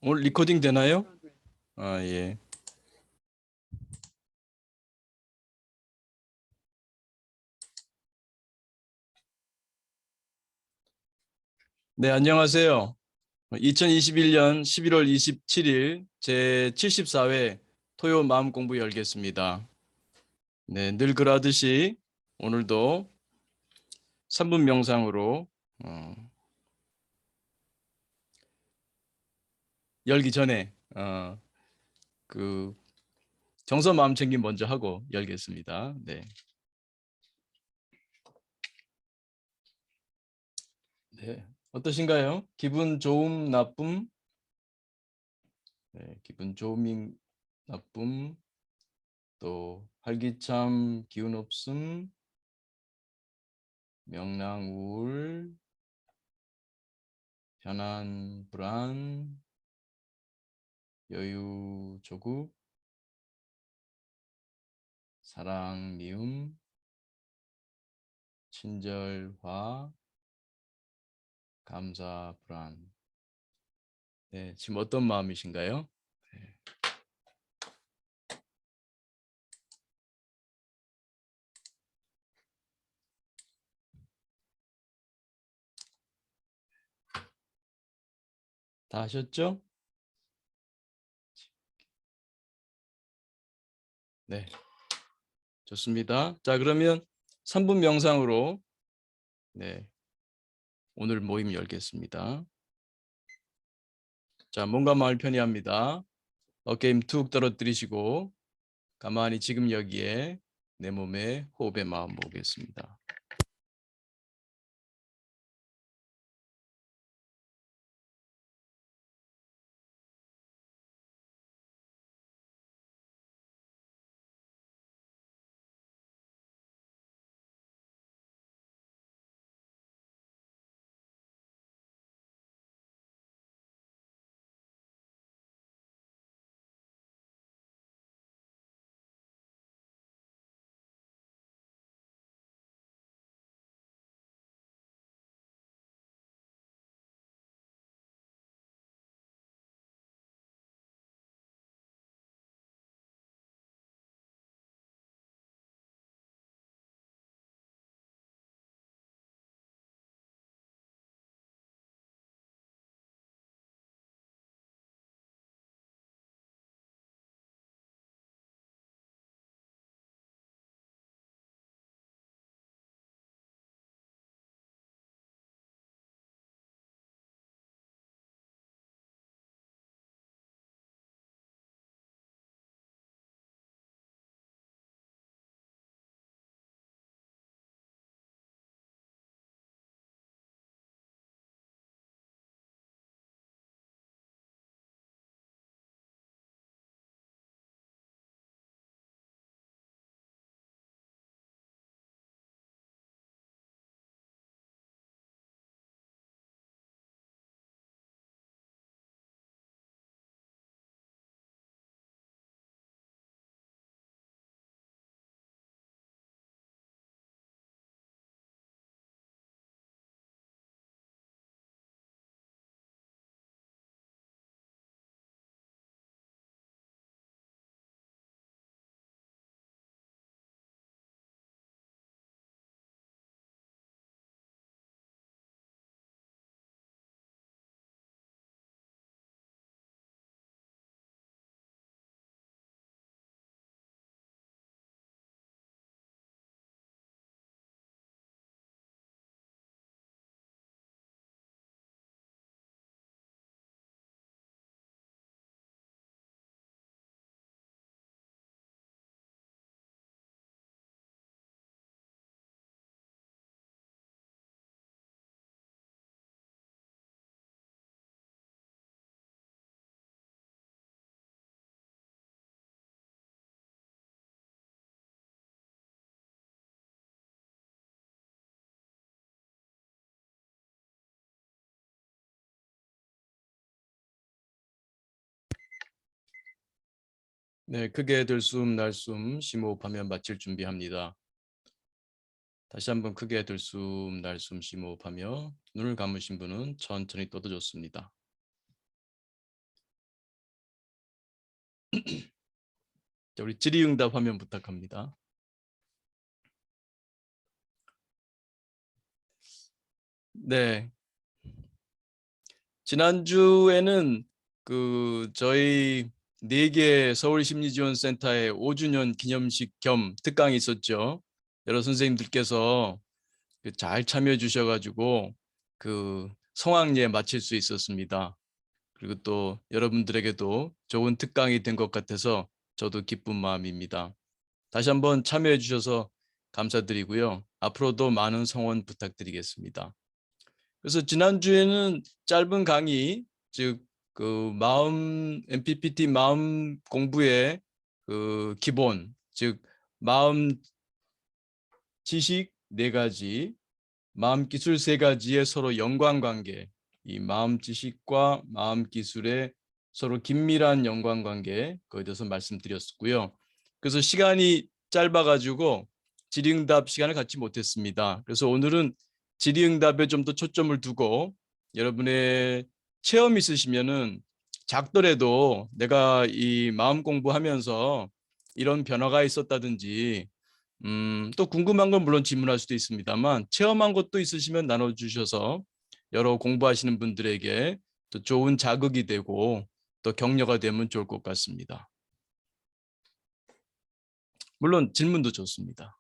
오늘 리코딩 되나요? 아, 예. 네, 안녕하세요. 2021년 11월 27일 제74회 토요 마음 공부 열겠습니다. 네, 늘 그러듯이 오늘도 3분 명상으로 열기 전에 그 정서 마음 챙김 먼저 하고 열겠습니다. 네. 네. 어떠신가요? 기분 좋음, 나쁨? 네, 기분 좋음, 나쁨, 또 활기참, 기운 없음, 명랑, 우울, 편안, 불안, 여유, 조급, 사랑, 미움, 친절, 화, 감사, 불안. 네, 지금 어떤 마음이신가요? 네. 다 하셨죠? 네, 좋습니다. 자, 그러면 3분 명상으로 네, 오늘 모임 열겠습니다. 자, 몸과 마음을 편히합니다. 어깨 힘 툭 떨어뜨리시고 가만히 지금 여기에 내 몸에 호흡의 마음 모으겠습니다. 네, 크게 들숨 날숨 심호흡하며 마칠 준비합니다. 다시 한번 크게 들숨 날숨 심호흡하며 눈을 감으신 분은 천천히 떠도 좋습니다. 자, 우리 질의응답 화면 부탁합니다. 네. 지난주에는 저희 4개 서울심리지원센터의 5주년 기념식 겸 특강이 있었죠. 여러 선생님들께서 잘 참여해 주셔가지고 성황리에 마칠 수 있었습니다. 그리고 또 여러분들에게도 좋은 특강이 된 것 같아서 저도 기쁜 마음입니다. 다시 한번 참여해 주셔서 감사드리고요. 앞으로도 많은 성원 부탁드리겠습니다. 그래서 지난주에는 짧은 강의, 즉 MPPT 마음 공부의 기본, 즉 마음 지식 4가지, 마음 기술 3가지의 서로 연관관계, 이 마음 지식과 마음 기술의 서로 긴밀한 연관관계, 그에 대해서 말씀드렸고요. 그래서 시간이 짧아가지고 질의응답 시간을 갖지 못했습니다. 그래서 오늘은 질의응답에 좀 더 초점을 두고 여러분의 체험 있으시면은 작더라도 내가 이 마음 공부하면서 이런 변화가 있었다든지 또 궁금한 건 물론 질문할 수도 있습니다만 체험한 것도 있으시면 나눠주셔서 여러 공부하시는 분들에게 또 좋은 자극이 되고 또 격려가 되면 좋을 것 같습니다. 물론 질문도 좋습니다.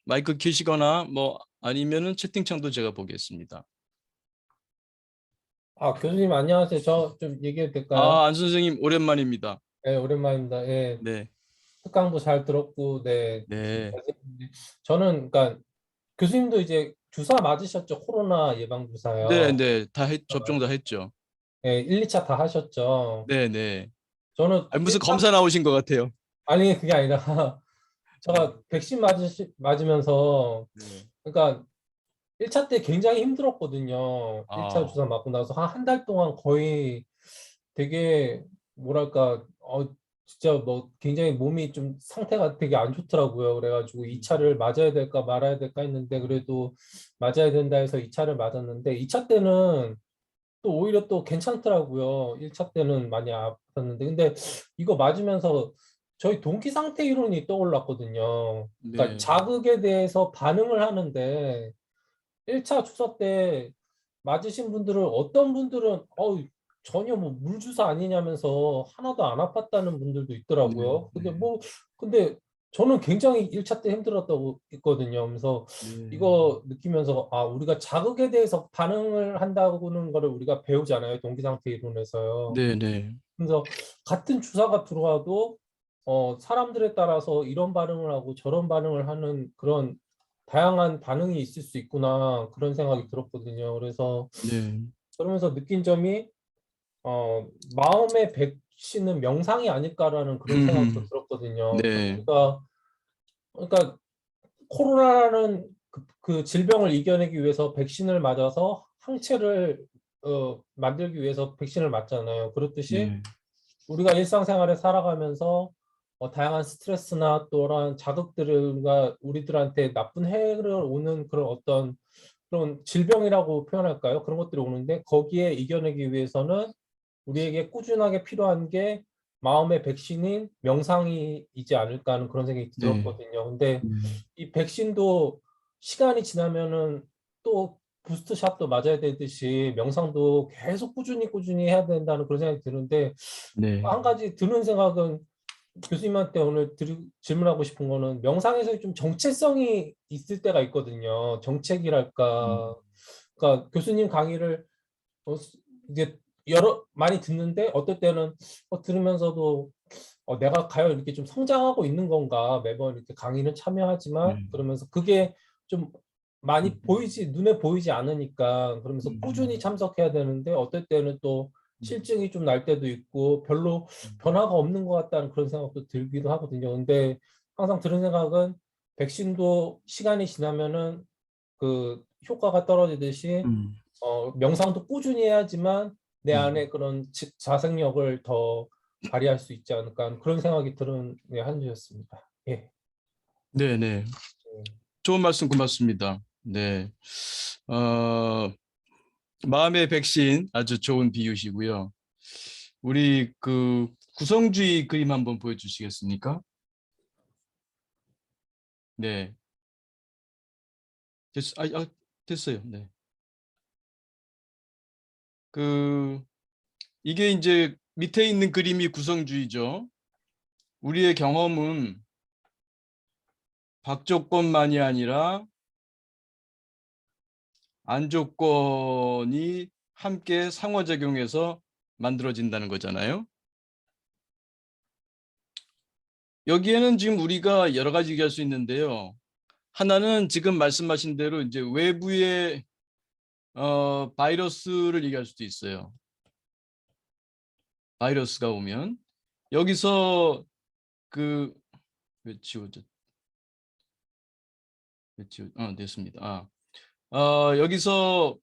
마이크 켜시거나 뭐 아니면은 채팅창도 제가 보겠습니다. 교수님 안녕하세요. 저 좀 얘기해도 될까요? 안 선생님 오랜만입니다. 네, 오랜만입니다. 예, 네, 특강도 잘 들었고, 네. 네, 저는 그러니까 교수님도 이제 주사 맞으셨죠? 코로나 예방 네, 주사요. 네, 접종 다 했죠. 예, 1, 2차 다 하셨죠? 네, 네. 저는 무슨 1차 검사 나오신 것 같아요. 아니 그게 아니라 네, 제가 백신 맞으면서 네. 그러니까 1차 때 굉장히 힘들었거든요. 1차 주사 맞고 나서 한 달 동안 거의 되게 뭐랄까 진짜 뭐 굉장히 몸이 좀 상태가 되게 안 좋더라고요. 그래가지고 2차를 맞아야 될까 말아야 될까 했는데 그래도 맞아야 된다 해서 2차를 맞았는데 2차 때는 또 오히려 또 괜찮더라고요. 1차 때는 많이 아팠는데 근데 이거 맞으면서 저희 동기 상태 이론이 떠올랐거든요. 그러니까 네, 자극에 대해서 반응을 하는데 1차 주사 때 맞으신 분들은 어떤 분들은 전혀 뭐 물주사 아니냐면서 하나도 안 아팠다는 분들도 네, 있더라고요. 네, 근데 저는 굉장히 1차 때 힘들었다고 했거든요. 그래서 네, 이거 느끼면서 우리가 자극에 대해서 반응을 한다고는 거를 우리가 배우잖아요. 동기상태 이론에서요. 네, 네, 그래서 같은 주사가 들어와도 사람들에 따라서 이런 반응을 하고 저런 반응을 하는 그런 다양한 반응이 있을 수 있구나 그런 생각이 들었거든요. 그래서 네. 그러면서 느낀 점이 마음의 백신은 명상이 아닐까라는 그런 생각도 들었거든요. 그러니까 네, 그러니까 코로나라는 그 질병을 이겨내기 위해서 백신을 맞아서 항체를 만들기 위해서 백신을 맞잖아요. 그렇듯이 네, 우리가 일상생활에 살아가면서 다양한 스트레스나 또한 자극들과 우리들한테 나쁜 해를 오는 그런 어떤 그런 질병이라고 표현할까요? 그런 것들이 오는데 거기에 이겨내기 위해서는 우리에게 꾸준하게 필요한 게 마음의 백신인 명상이지 않을까 하는 그런 생각이 네, 들었거든요. 근데 네, 이 백신도 시간이 지나면은 또 부스트샷도 맞아야 되듯이 명상도 계속 꾸준히 해야 된다는 그런 생각이 드는데 네, 한 가지 드는 생각은 교수님한테 오늘 질문하고 싶은 거는 명상에서 좀 정체성이 있을 때가 있거든요. 정책이랄까. 그러니까 교수님 강의를 어, 이제 많이 듣는데 어떨 때는 들으면서도 내가 과연 이렇게 좀 성장하고 있는 건가 매번 이렇게 강의는 참여하지만 네, 그러면서 그게 좀 많이 눈에 보이지 않으니까 그러면서 꾸준히 참석해야 되는데 어떨 때는 또 실증이 좀 날 때도 있고 별로 변화가 없는 것 같다는 그런 생각도 들기도 하거든요. 근데 항상 드는 생각은 백신도 시간이 지나면은 그 효과가 떨어지듯이 명상도 꾸준히 해야지만 내 안에 그런 자생력을 더 발휘할 수 있지 않을까 그런 생각이 드는 한 주였습니다. 예. 네, 네. 좋은 말씀 고맙습니다. 네. 어, 마음의 백신 아주 좋은 비유시고요. 우리 그 구성주의 그림 한번 보여주시겠습니까? 네, 됐어요. 네, 그 이게 이제 밑에 있는 그림이 구성주의죠. 우리의 경험은 박조건만이 아니라 안조건이 함께 상호작용해서 만들어진다는 거잖아요. 여기에는 지금 우리가 여러 가지 얘기할 수 있는데요. 하나는 지금 말씀하신 대로 이제 외부의 바이러스를 얘기할 수도 있어요. 바이러스가 오면 여기서 그 왜 지워졌? 됐습니다. 여기서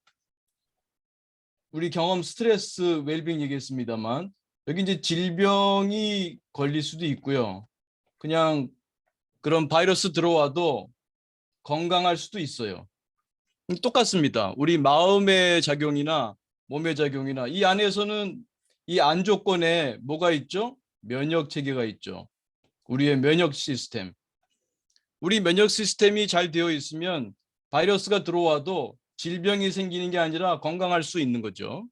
우리 경험 스트레스 웰빙 얘기했습니다만 여기 이제 질병이 걸릴 수도 있고요. 그냥 그런 바이러스 들어와도 건강할 수도 있어요. 똑같습니다. 우리 마음의 작용이나 몸의 작용이나 이 안에서는 이 안 조건에 뭐가 있죠? 면역 체계가 있죠. 우리의 면역 시스템. 우리 면역 시스템이 잘 되어 있으면 바이러스가 들어와도 질병이 생기는 게 아니라 건강할 수 있는 거죠.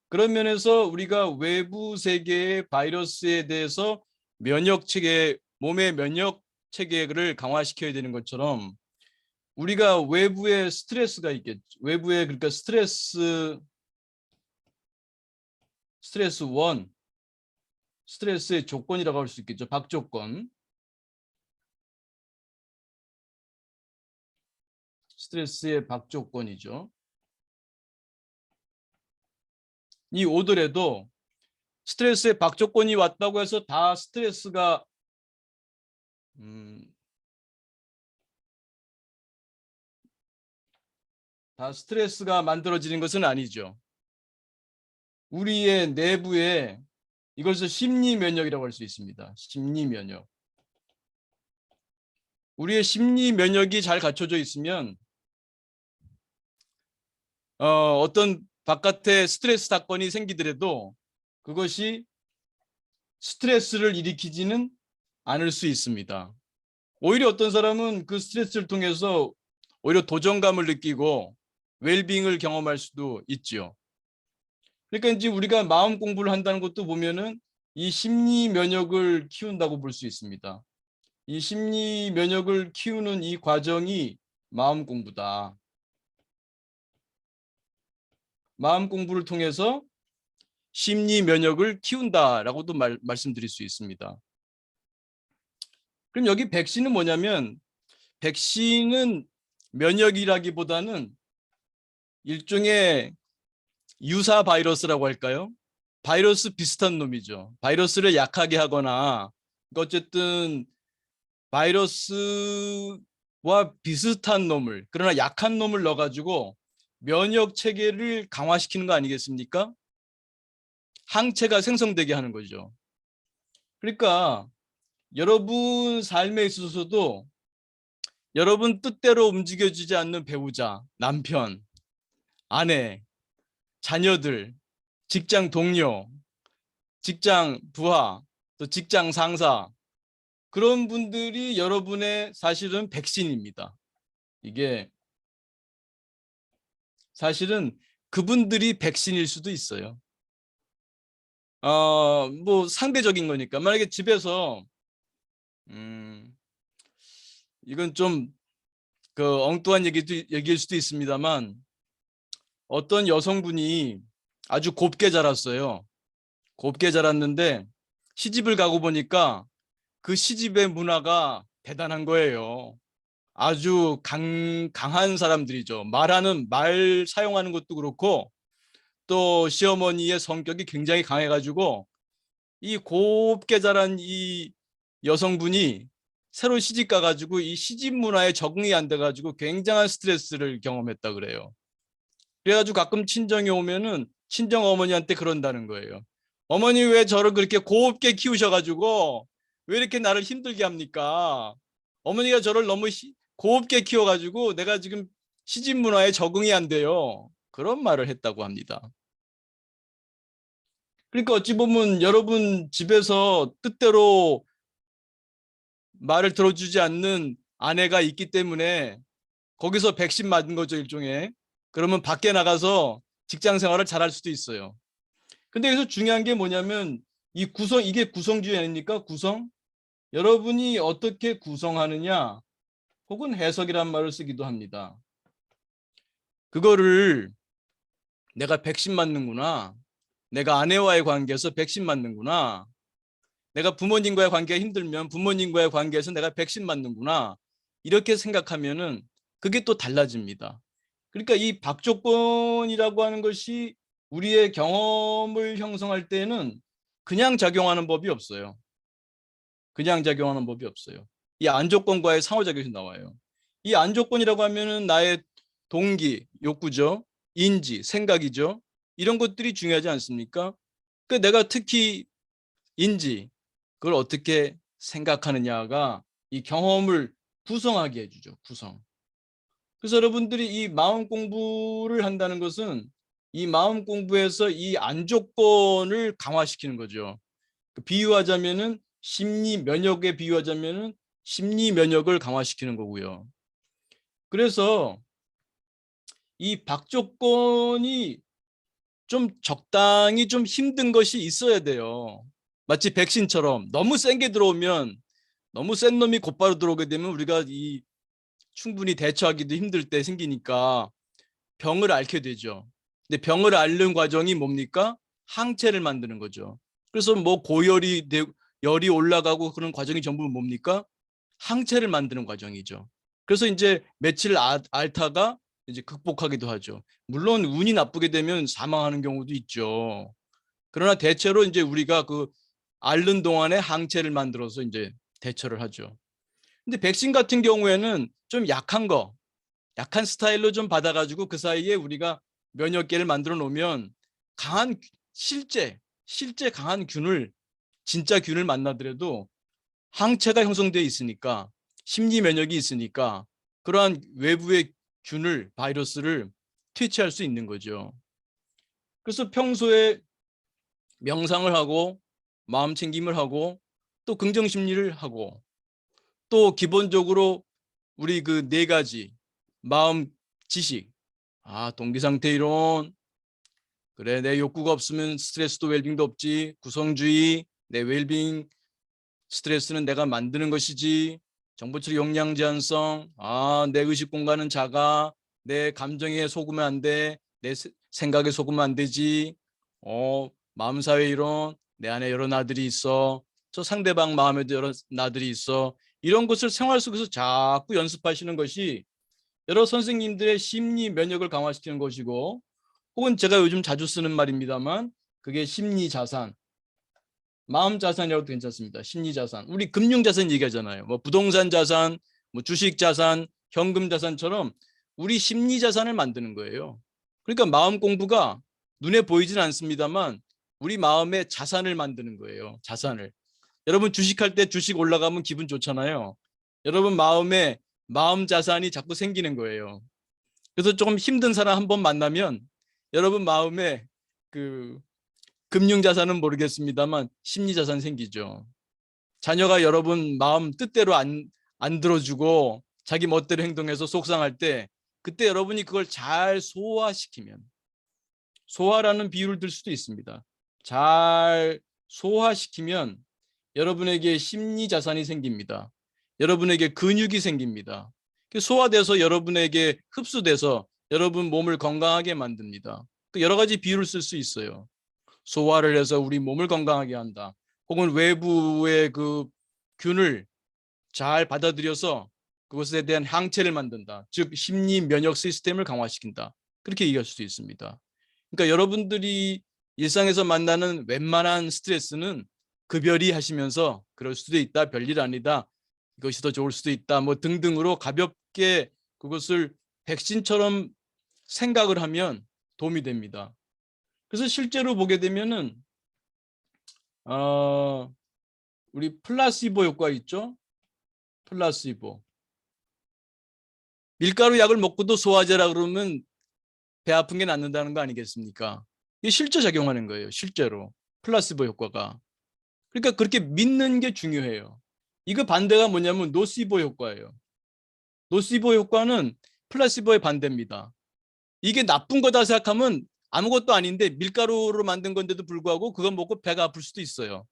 그런 면에서 우리가 외부 세계의 바이러스에 대해서 면역 체계, 몸의 면역 체계를 강화시켜야 되는 것처럼 우리가 외부에 스트레스가 있겠죠. 외부에 그러니까 스트레스 원, 스트레스의 조건이라고 할 수 있겠죠. 박조건. 스트레스의 박조건이죠. 이 오더라도 스트레스의 박조건이 왔다고 해서 다 스트레스가 만들어지는 것은 아니죠. 우리의 내부에 이것을 심리 면역이라고 할 수 있습니다. 심리 면역. 우리의 심리 면역이 잘 갖춰져 있으면 어떤 바깥에 스트레스 사건이 생기더라도 그것이 스트레스를 일으키지는 않을 수 있습니다. 오히려 어떤 사람은 그 스트레스를 통해서 오히려 도전감을 느끼고 웰빙을 경험할 수도 있죠. 그러니까 이제 우리가 마음 공부를 한다는 것도 보면은 이 심리 면역을 키운다고 볼 수 있습니다. 이 심리 면역을 키우는 이 과정이 마음 공부다. 마음 공부를 통해서 심리 면역을 키운다라고도 말씀드릴 수 있습니다. 그럼 여기 백신은 뭐냐면 백신은 면역이라기보다는 일종의 유사 바이러스라고 할까요? 바이러스 비슷한 놈이죠. 바이러스를 약하게 하거나 어쨌든 바이러스와 비슷한 놈을 그러나 약한 놈을 넣어가지고 면역 체계를 강화시키는 거 아니겠습니까? 항체가 생성되게 하는 거죠. 그러니까 여러분 삶에 있어서도 여러분 뜻대로 움직여지지 않는 배우자, 남편, 아내, 자녀들, 직장 동료, 직장 부하, 또 직장 상사 그런 분들이 여러분의 사실은 백신입니다. 이게 사실은 그분들이 백신일 수도 있어요. 뭐 상대적인 거니까 만약에 집에서 이건 좀 그 엉뚱한 얘기일 수도 있습니다만 어떤 여성분이 아주 곱게 자랐어요. 곱게 자랐는데 시집을 가고 보니까 그 시집의 문화가 대단한 거예요. 아주 강한 사람들이죠. 말 사용하는 것도 그렇고 또 시어머니의 성격이 굉장히 강해가지고 이 곱게 자란 이 여성분이 새로 시집 가가지고 이 시집 문화에 적응이 안 돼가지고 굉장한 스트레스를 경험했다 그래요. 그래가지고 가끔 친정에 오면은 친정 어머니한테 그런다는 거예요. 어머니 왜 저를 그렇게 곱게 키우셔가지고 왜 이렇게 나를 힘들게 합니까? 어머니가 저를 너무 곱게 키워가지고 내가 지금 시집 문화에 적응이 안 돼요. 그런 말을 했다고 합니다. 그러니까 어찌 보면 여러분 집에서 뜻대로 말을 들어주지 않는 아내가 있기 때문에 거기서 백신 맞은 거죠, 일종의. 그러면 밖에 나가서 직장 생활을 잘할 수도 있어요. 근데 여기서 중요한 게 뭐냐면 이게 구성주의 아닙니까? 구성? 여러분이 어떻게 구성하느냐 혹은 해석이란 말을 쓰기도 합니다. 그거를 내가 백신 맞는구나. 내가 아내와의 관계에서 백신 맞는구나. 내가 부모님과의 관계가 힘들면 부모님과의 관계에서 내가 백신 맞는구나. 이렇게 생각하면은 그게 또 달라집니다. 그러니까 이 박조건이라고 하는 것이 우리의 경험을 형성할 때는 그냥 작용하는 법이 없어요. 그냥 작용하는 법이 없어요. 이 안조건과의 상호작용이 나와요. 이 안조건이라고 하면은 나의 동기, 욕구죠. 인지, 생각이죠. 이런 것들이 중요하지 않습니까? 그 내가 특히 인지, 그걸 어떻게 생각하느냐가 이 경험을 구성하게 해주죠. 구성. 그래서 여러분들이 이 마음 공부를 한다는 것은 이 마음 공부에서 이 안조건을 강화시키는 거죠. 비유하자면은 심리 면역에 비유하자면은 심리 면역을 강화시키는 거고요. 그래서 이 박조건이 좀 적당히 좀 힘든 것이 있어야 돼요. 마치 백신처럼 너무 센 게 들어오면 너무 센 놈이 곧바로 들어오게 되면 우리가 이 충분히 대처하기도 힘들 때 생기니까 병을 앓게 되죠. 근데 병을 앓는 과정이 뭡니까? 항체를 만드는 거죠. 그래서 뭐 열이 올라가고 그런 과정이 전부 뭡니까? 항체를 만드는 과정이죠. 그래서 이제 며칠 앓다가 이제 극복하기도 하죠. 물론 운이 나쁘게 되면 사망하는 경우도 있죠. 그러나 대체로 이제 우리가 그 앓는 동안에 항체를 만들어서 이제 대처를 하죠. 근데 백신 같은 경우에는 좀 약한 스타일로 좀 받아가지고 그 사이에 우리가 면역계를 만들어 놓으면 강한 실제 강한 진짜 균을 만나더라도 항체가 형성되어 있으니까 심리 면역이 있으니까 그러한 외부의 바이러스를 퇴치할 수 있는 거죠. 그래서 평소에 명상을 하고 마음 챙김을 하고 또 긍정 심리를 하고 또 기본적으로 우리 그 네 가지 마음 지식, 동기 상태 이론, 그래 내 욕구가 없으면 스트레스도 웰빙도 없지, 구성주의, 내 웰빙 스트레스는 내가 만드는 것이지, 정보 처리 용량 제한성, 내 의식 공간은 작아, 내 감정에 속으면 안 돼, 내 생각에 속으면 안 되지, 마음사회 이론, 내 안에 여러 나들이 있어, 저 상대방 마음에도 여러 나들이 있어, 이런 것을 생활 속에서 자꾸 연습하시는 것이 여러 선생님들의 심리 면역을 강화시키는 것이고, 혹은 제가 요즘 자주 쓰는 말입니다만 그게 심리 자산, 마음 자산이라고도 괜찮습니다. 심리 자산. 우리 금융 자산 얘기하잖아요. 뭐 부동산 자산, 뭐 주식 자산, 현금 자산처럼 우리 심리 자산을 만드는 거예요. 그러니까 마음 공부가 눈에 보이지는 않습니다만 우리 마음의 자산을 만드는 거예요. 자산을. 여러분 주식할 때 주식 올라가면 기분 좋잖아요. 여러분 마음에 마음 자산이 자꾸 생기는 거예요. 그래서 조금 힘든 사람 한번 만나면 여러분 마음에 그 금융 자산은 모르겠습니다만 심리 자산 생기죠. 자녀가 여러분 마음 뜻대로 안 들어주고 자기 멋대로 행동해서 속상할 때 그때 여러분이 그걸 잘 소화시키면, 소화라는 비유를 들 수도 있습니다. 잘 소화시키면 여러분에게 심리 자산이 생깁니다. 여러분에게 근육이 생깁니다. 소화돼서 여러분에게 흡수돼서 여러분 몸을 건강하게 만듭니다. 여러 가지 비유를 쓸 수 있어요. 소화를 해서 우리 몸을 건강하게 한다. 혹은 외부의 그 균을 잘 받아들여서 그것에 대한 항체를 만든다. 즉 심리 면역 시스템을 강화시킨다. 그렇게 얘기할 수도 있습니다. 그러니까 여러분들이 일상에서 만나는 웬만한 스트레스는 급여리 하시면서 그럴 수도 있다, 별일 아니다, 이것이 더 좋을 수도 있다, 뭐 등등으로 가볍게 그것을 백신처럼 생각을 하면 도움이 됩니다. 그래서 실제로 보게 되면은 우리 플라시보 효과 있죠? 플라시보. 밀가루 약을 먹고도 소화제라 그러면 배 아픈 게 낫는다는 거 아니겠습니까? 이게 실제 작용하는 거예요. 실제로. 플라시보 효과가. 그러니까 그렇게 믿는 게 중요해요. 이거 반대가 뭐냐면 노시보 효과예요. 노시보 효과는 플라시보의 반대입니다. 이게 나쁜 거다 생각하면 아무것도 아닌데 밀가루로 만든 건데도 불구하고 그거 먹고 배가 아플 수도 있어요.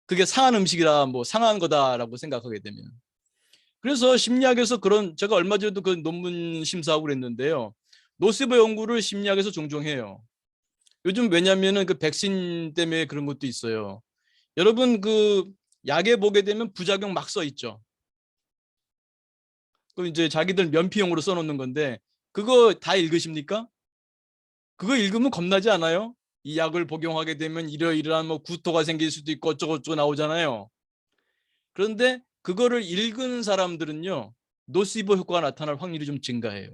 그게 상한 음식이라 뭐 상한 거다라고 생각하게 되면. 그래서 심리학에서 그런 제가 얼마 전에도 그 논문 심사하고 그랬는데요. 노시보 연구를 심리학에서 종종 해요. 요즘 왜냐면은 그 백신 때문에 그런 것도 있어요. 여러분 그 약에 보게 되면 부작용 막 써 있죠. 그 이제 자기들 면피용으로 써놓는 건데 그거 다 읽으십니까? 그거 읽으면 겁나지 않아요? 이 약을 복용하게 되면 이러이러한 뭐 구토가 생길 수도 있고 어쩌고저쩌고 나오잖아요. 그런데 그거를 읽은 사람들은요, 노시보 효과가 나타날 확률이 좀 증가해요.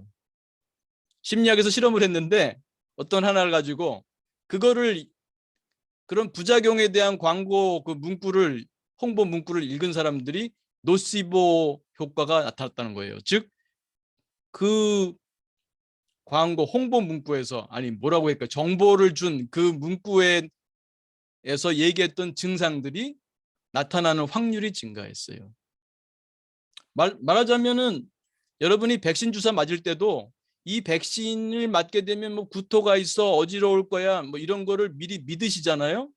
심리학에서 실험을 했는데 어떤 하나를 가지고 그거를 그런 부작용에 대한 광고 그 문구를 홍보 문구를 읽은 사람들이 노시보 효과가 나타났다는 거예요. 즉 그 광고 홍보 문구에서 아니 뭐라고 할까 정보를 준 그 문구에서 얘기했던 증상들이 나타나는 확률이 증가했어요. 말하자면은 여러분이 백신 주사 맞을 때도 이 백신을 맞게 되면 뭐 구토가 있어 어지러울 거야 뭐 이런 거를 미리 믿으시잖아요.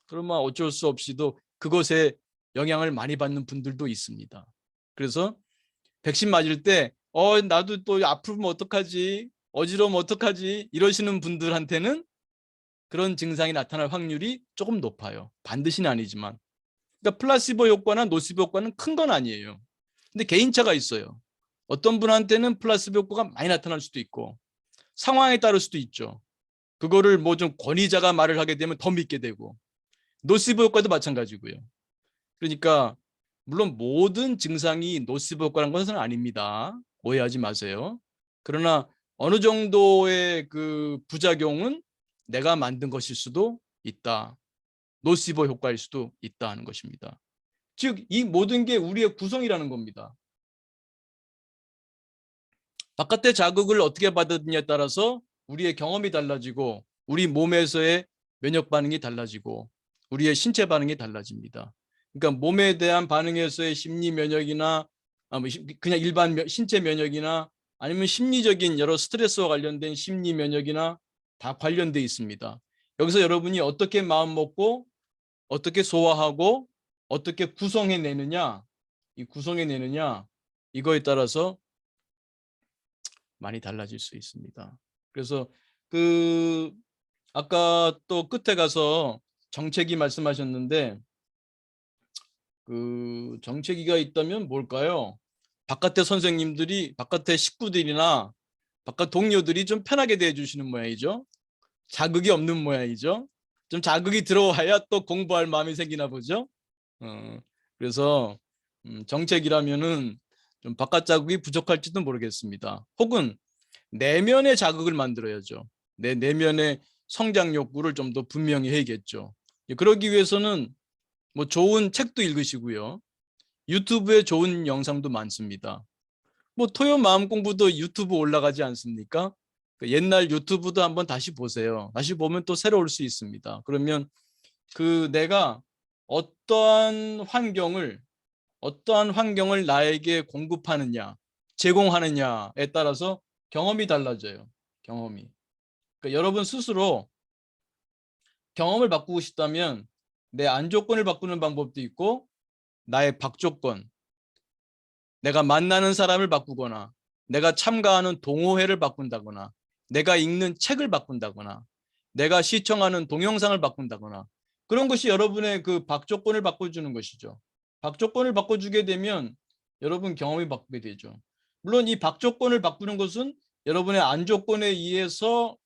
그러면 어쩔 수 없이도 그것에 영향을 많이 받는 분들도 있습니다. 그래서 백신 맞을 때 나도 또 아프면 어떡하지 어지러우면 어떡하지 이러시는 분들한테는 그런 증상이 나타날 확률이 조금 높아요. 반드시는 아니지만. 그러니까 플라시보 효과나 노시보 효과는 큰 건 아니에요. 근데 개인차가 있어요. 어떤 분한테는 플라시보 효과가 많이 나타날 수도 있고 상황에 따를 수도 있죠. 그거를 뭐 좀 권위자가 말을 하게 되면 더 믿게 되고 노시보 효과도 마찬가지고요. 그러니까 물론 모든 증상이 노시보 효과라는 것은 아닙니다. 오해하지 마세요. 그러나 어느 정도의 그 부작용은 내가 만든 것일 수도 있다. 노시보 효과일 수도 있다 하는 것입니다. 즉 이 모든 게 우리의 구성이라는 겁니다. 바깥의 자극을 어떻게 받느냐에 따라서 우리의 경험이 달라지고 우리 몸에서의 면역 반응이 달라지고 우리의 신체 반응이 달라집니다. 그러니까 몸에 대한 반응에서의 심리 면역이나 그냥 일반 신체 면역이나 아니면 심리적인 여러 스트레스와 관련된 심리 면역이나 다 관련돼 있습니다. 여기서 여러분이 어떻게 마음 먹고 어떻게 소화하고 어떻게 구성해내느냐 이 구성해내느냐 이거에 따라서 많이 달라질 수 있습니다. 그래서 그 아까 또 끝에 가서 정체기 말씀하셨는데 그 정체기가 있다면 뭘까요? 바깥의 선생님들이 바깥의 식구들이나 바깥 동료들이 좀 편하게 대해주시는 모양이죠. 자극이 없는 모양이죠. 좀 자극이 들어와야 또 공부할 마음이 생기나 보죠. 그래서 정책이라면은 좀 바깥 자극이 부족할지도 모르겠습니다. 혹은 내면의 자극을 만들어야죠. 내 내면의 성장 욕구를 좀 더 분명히 해야겠죠. 그러기 위해서는 뭐 좋은 책도 읽으시고요. 유튜브에 좋은 영상도 많습니다. 뭐 토요 마음 공부도 유튜브 올라가지 않습니까? 그 옛날 유튜브도 한번 다시 보세요. 다시 보면 또 새로울 수 있습니다. 그러면 그 내가 어떠한 환경을 나에게 공급하느냐, 제공하느냐에 따라서 경험이 달라져요. 경험이. 그러니까 여러분 스스로 경험을 바꾸고 싶다면 내 안조건을 바꾸는 방법도 있고 나의 박조건, 내가 만나는 사람을 바꾸거나 내가 참가하는 동호회를 바꾼다거나 내가 읽는 책을 바꾼다거나 내가 시청하는 동영상을 바꾼다거나 그런 것이 여러분의 그 박조건을 바꿔주는 것이죠. 박조건을 바꿔주게 되면 여러분 경험이 바꾸게 되죠. 물론 이 박조건을 바꾸는 것은 여러분의 안조건에 의해서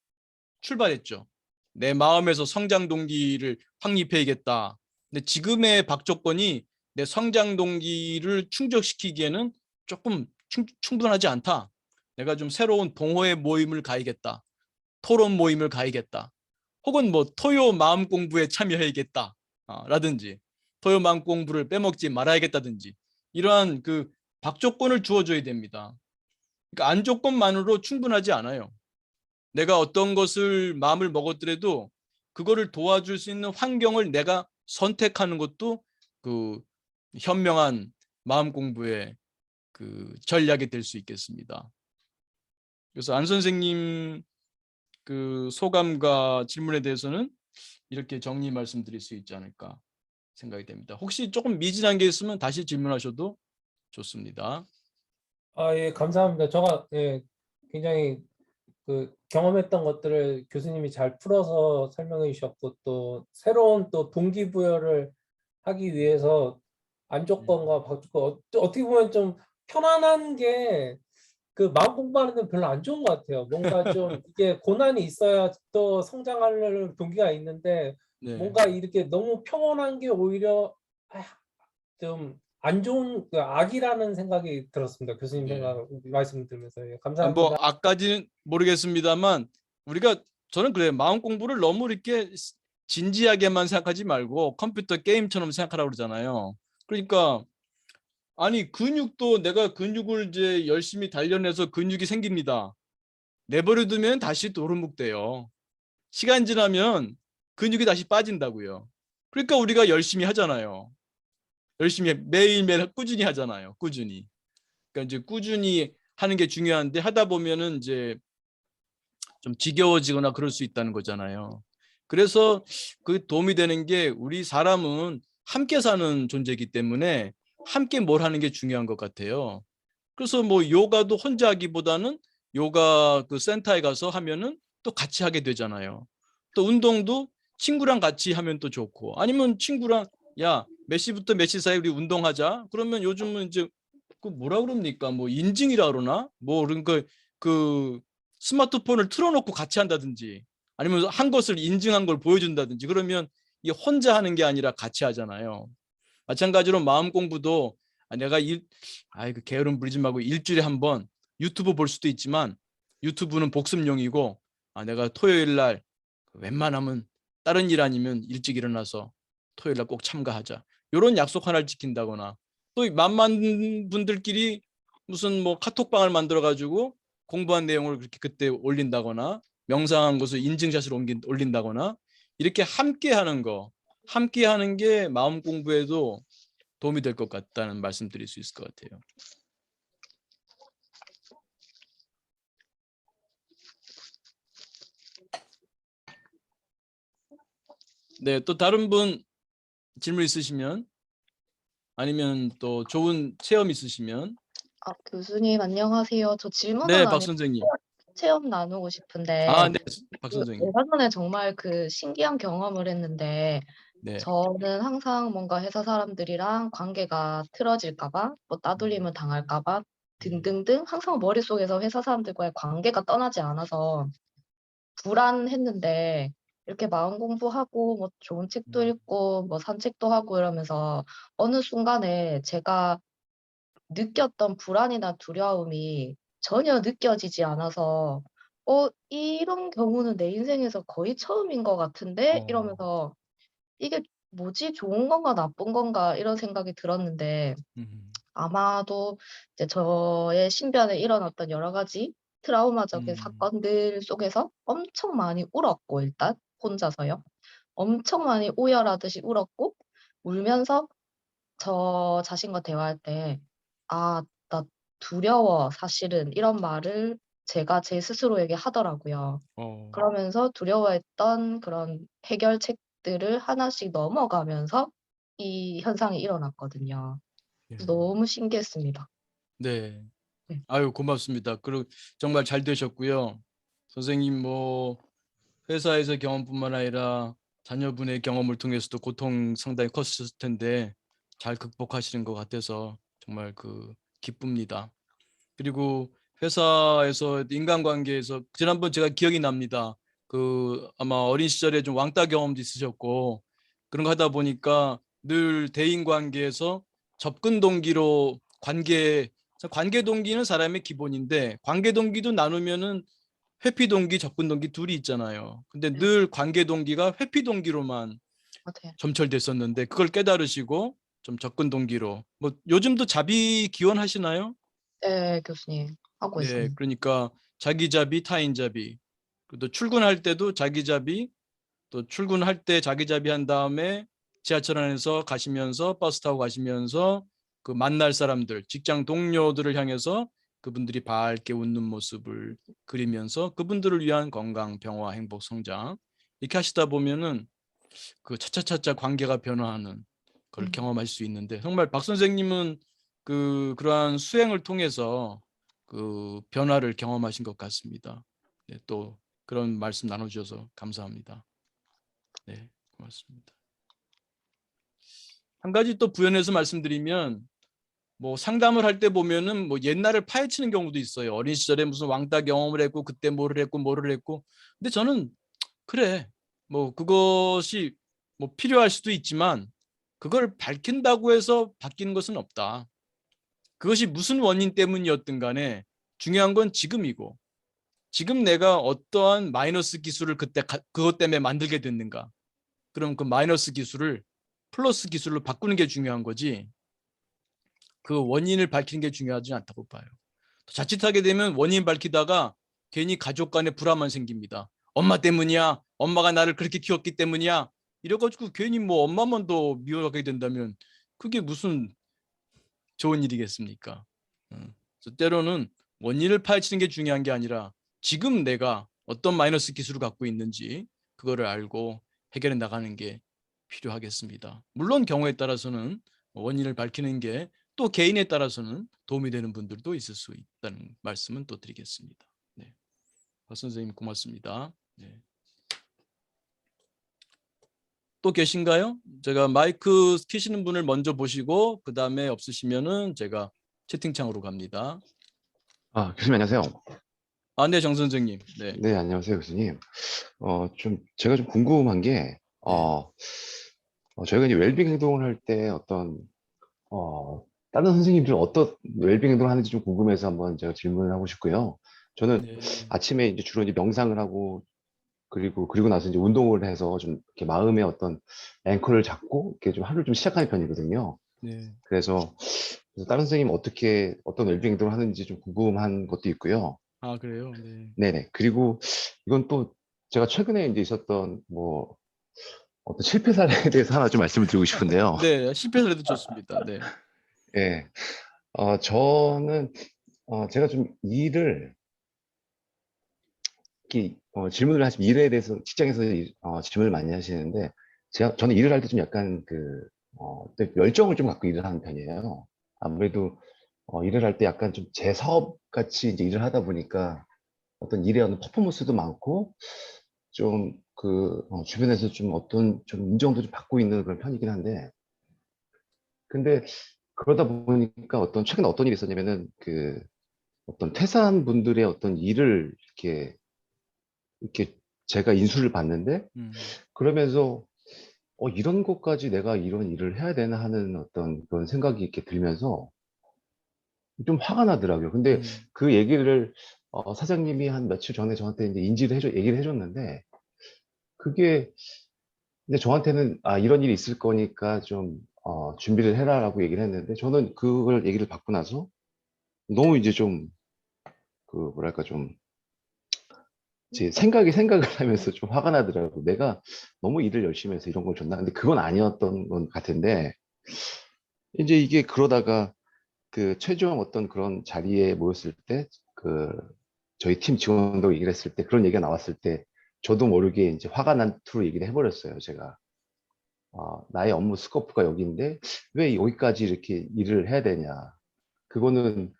출발했죠. 내 마음에서 성장 동기를 확립해야겠다. 근데 지금의 박조건이 내 성장 동기를 충족시키기에는 조금 충분하지 않다. 내가 좀 새로운 동호회 모임을 가야겠다. 토론 모임을 가야겠다. 혹은 뭐 토요 마음 공부에 참여해야겠다. 라든지 토요 마음 공부를 빼먹지 말아야겠다든지 이러한 그 박조건을 주어줘야 됩니다. 그러니까 안조건만으로 충분하지 않아요. 내가 어떤 것을 마음을 먹었더라도 그거를 도와줄 수 있는 환경을 내가 선택하는 것도 그 현명한 마음 공부의 그 전략이 될 수 있겠습니다. 그래서 안 선생님 그 소감과 질문에 대해서는 이렇게 정리 말씀드릴 수 있지 않을까 생각이 됩니다. 혹시 조금 미진한 게 있으면 다시 질문하셔도 좋습니다. 예, 감사합니다. 제가 굉장히 그 경험했던 것들을 교수님이 잘 풀어서 설명해 주셨고 또 새로운 또 동기부여를 하기 위해서 안조건과 박조건 어떻게 보면 좀 편안한 게 그 마음 공부하는 데 별로 안 좋은 것 같아요. 뭔가 좀 이게 고난이 있어야 또 성장하려는 동기가 있는데 네. 뭔가 이렇게 너무 평온한 게 오히려 좀 안 좋은 그 악이라는 생각이 들었습니다. 교수님 네. 생각 말씀 들으면서 뭐 감사합니다. 아까지는 모르겠습니다만 우리가 저는 그래요. 마음 공부를 너무 이렇게 진지하게만 생각하지 말고 컴퓨터 게임처럼 생각하라고 그러잖아요. 그러니까 아니 근육도 내가 근육을 이제 열심히 단련해서 근육이 생깁니다. 내버려 두면 다시 도루묵돼요. 시간 지나면 근육이 다시 빠진다고요. 그러니까 우리가 열심히 하잖아요. 열심히 매일매일 꾸준히 하잖아요. 꾸준히. 그러니까 이제 꾸준히 하는 게 중요한데 하다 보면은 이제 좀 지겨워지거나 그럴 수 있다는 거잖아요. 그래서 그 도움이 되는 게 우리 사람은 함께 사는 존재이기 때문에 함께 뭘 하는 게 중요한 것 같아요. 그래서 뭐 요가도 혼자 하기보다는 요가 그 센터에 가서 하면은 또 같이 하게 되잖아요. 또 운동도 친구랑 같이 하면 또 좋고 아니면 친구랑 야, 몇 시부터 몇 시 사이 우리 운동하자. 그러면 요즘은 이제 그 뭐라 그럽니까? 뭐 인증이라 그러나? 뭐 그런 그 스마트폰을 틀어놓고 같이 한다든지 아니면 한 것을 인증한 걸 보여준다든지 그러면 이게 혼자 하는 게 아니라 같이 하잖아요. 마찬가지로 마음 공부도 내가 그 게으름 부리지 말고 일주일에 한 번 유튜브 볼 수도 있지만 유튜브는 복습용이고 내가 토요일 날 웬만하면 다른 일 아니면 일찍 일어나서 토요일 날 꼭 참가하자. 이런 약속 하나를 지킨다거나 또 만만 분들끼리 무슨 뭐 카톡방을 만들어 가지고 공부한 내용을 그렇게 그때 올린다거나 명상한 것을 인증샷을 올린다거나 이렇게 함께 하는 거 함께 하는 게 마음 공부에도 도움이 될 것 같다는 말씀드릴 수 있을 것 같아요. 네, 또 다른 분 질문 있으시면 아니면 또 좋은 체험 있으시면 교수님 안녕하세요. 저 질문은 네, 박 아니고 선생님. 체험 나누고 싶은데 네, 박 선생님. 얼마 전에 정말 그 신기한 경험을 했는데 네. 저는 항상 뭔가 회사 사람들이랑 관계가 틀어질까 봐, 뭐 따돌림을 당할까 봐 등등등 항상 머릿속에서 회사 사람들과의 관계가 떠나지 않아서 불안했는데 이렇게 마음 공부하고 뭐 좋은 책도 읽고 뭐 산책도 하고 이러면서 어느 순간에 제가 느꼈던 불안이나 두려움이 전혀 느껴지지 않아서 '이런 경우는 내 인생에서 거의 처음인 것 같은데?' 어, 이러면서 '이게 뭐지? 좋은 건가 나쁜 건가?' 이런 생각이 들었는데 음, 아마도 이제 저의 신변에 일어났던 여러 가지 트라우마적인 음, 사건들 속에서 엄청 많이 울었고 일단 혼자서요. 엄청 많이 오열하듯이 울었고 울면서 저 자신과 대화할 때 "아 나 두려워 사실은." 이런 말을 제가 제 스스로에게 하더라고요. 어, 그러면서 두려워했던 그런 해결책들을 하나씩 넘어가면서 이 현상이 일어났거든요. 예. 그래서 너무 신기했습니다. 네. 네. 아유, 고맙습니다. 그리고 정말 잘 되셨고요. 선생님 뭐 회사에서 경험뿐만 아니라 자녀분의 경험을 통해서도 고통 상당히 컸을 텐데 잘 극복하시는 것 같아서 정말 기쁩니다. 그리고 회사에서 인간관계에서 지난번 제가 기억이 납니다. 아마 어린 시절에 좀 왕따 경험도 있으셨고 그런 거 하다 보니까 늘 대인 관계에서 접근 동기로 관계 동기는 사람의 기본인데 관계 동기도 나누면은 회피 동기, 접근 동기 둘이 있잖아요. 근데 네. 늘 관계 동기가 회피 동기로만 맞아요. 점철됐었는데 그걸 깨달으시고 좀 접근 동기로 뭐 요즘도 자비 기원하시나요? 네 교수님. 하고 네, 있습니다. 그러니까 자기자비, 타인자비. 또 출근할 때도 자기자비, 또 출근할 때 자기자비 한 다음에 지하철 안에서 가시면서 버스 타고 가시면서 그 만날 사람들, 직장 동료들을 향해서 그분들이 밝게 웃는 모습을 그리면서 그분들을 위한 건강, 평화, 행복, 성장 이렇게 하시다 보면은 그 차차차차 관계가 변화하는 걸 경험할 수 있는데 정말 박 선생님은 그러한 수행을 통해서 그 변화를 경험하신 것 같습니다. 네, 또 그런 말씀 나눠주셔서 감사합니다. 네, 고맙습니다. 한 가지 또 부연해서 말씀드리면 뭐 상담을 할 때 보면은 뭐 옛날을 파헤치는 경우도 있어요. 어린 시절에 무슨 왕따 경험을 했고 그때 뭐를 했고. 근데 저는 그래. 뭐 그것이 뭐 필요할 수도 있지만 그걸 밝힌다고 해서 바뀌는 것은 없다. 그것이 무슨 원인 때문이었든 간에 중요한 건 지금이고 지금 내가 어떠한 마이너스 기술을 그때 그것 때문에 만들게 됐는가. 그럼 그 마이너스 기술을 플러스 기술로 바꾸는 게 중요한 거지. 그 원인을 밝히는 게 중요하지 않다고 봐요. 자칫하게 되면 원인 밝히다가 괜히 가족 간에 불화만 생깁니다. 엄마 때문이야. 엄마가 나를 그렇게 키웠기 때문이야. 이래가지고 괜히 뭐 엄마만 더 미워하게 된다면 그게 무슨 좋은 일이겠습니까? 그래서 때로는 원인을 파헤치는 게 중요한 게 아니라 지금 내가 어떤 마이너스 기술을 갖고 있는지 그거를 알고 해결해 나가는 게 필요하겠습니다. 물론 경우에 따라서는 원인을 밝히는 게 또 개인에 따라서는 도움이 되는 분들도 있을 수 있다는 말씀은 또 드리겠습니다. 네. 박 선생님 고맙습니다. 네. 또 계신가요? 제가 마이크 켜시는 분을 먼저 보시고 그 다음에 없으시면은 제가 채팅창으로 갑니다. 교수님 안녕하세요. 아, 네, 정 선생님. 네. 네, 안녕하세요, 교수님. 제가 좀 궁금한 게, 네. 저희가 이제 웰빙 행동을 할 때 다른 선생님들은 어떤 웰빙 행동을 하는지 좀 궁금해서 한번 제가 질문을 하고 싶고요. 저는 네. 아침에 이제 주로 이제 명상을 하고, 그리고 나서 이제 운동을 해서 좀 이렇게 마음의 어떤 앵커를 잡고, 이렇게 좀 하루를 좀 시작하는 편이거든요. 네. 그래서 다른 선생님 어떤 웰빙 행동을 하는지 좀 궁금한 것도 있고요. 아, 그래요? 네. 네네. 그리고 이건 또 제가 최근에 이제 있었던 어떤 실패 사례에 대해서 하나 좀 말씀을 드리고 싶은데요. 네, 실패를 해도 좋습니다. 네. 예. 저는, 제가 좀 이렇게, 질문을 하시면 일에 대해서 직장에서 질문을 많이 하시는데, 저는 일을 할 때 좀 약간 또 열정을 좀 갖고 일을 하는 편이에요. 아무래도, 일을 할 때 약간 좀 제 사업 같이 이제 일을 하다 보니까 어떤 일에 어떤 퍼포먼스도 많고, 좀 주변에서 좀 어떤 좀 인정도 좀 받고 있는 그런 편이긴 한데, 근데 그러다 보니까 최근에 어떤 일이 있었냐면은 어떤 퇴사한 분들의 어떤 일을 이렇게 제가 인수를 받는데, 음. 그러면서 이런 것까지 내가 이런 일을 해야 되나 하는 어떤 그런 생각이 이렇게 들면서 좀 화가 나더라고요. 근데 음. 그 얘기를 사장님이 한 며칠 전에 저한테 이제 얘기를 해줬는데, 그게 근데 저한테는 이런 일이 있을 거니까 좀 준비를 해라라고 얘기를 했는데, 저는 그걸 얘기를 받고 나서 너무 이제 좀 뭐랄까 좀 제 생각을 하면서 좀 화가 나더라고. 내가 너무 일을 열심히 해서 이런 걸 줬나? 근데 그건 아니었던 건 같은데, 이제 이게 그러다가 최종 어떤 그런 자리에 모였을 때 저희 팀 직원도 얘기를 했을 때, 그런 얘기가 나왔을 때 저도 모르게 이제 화가 난 투로 얘기를 해버렸어요, 제가. 나의 업무 스코프가 여기인데 왜 여기까지 이렇게 일을 해야 되냐. 그거는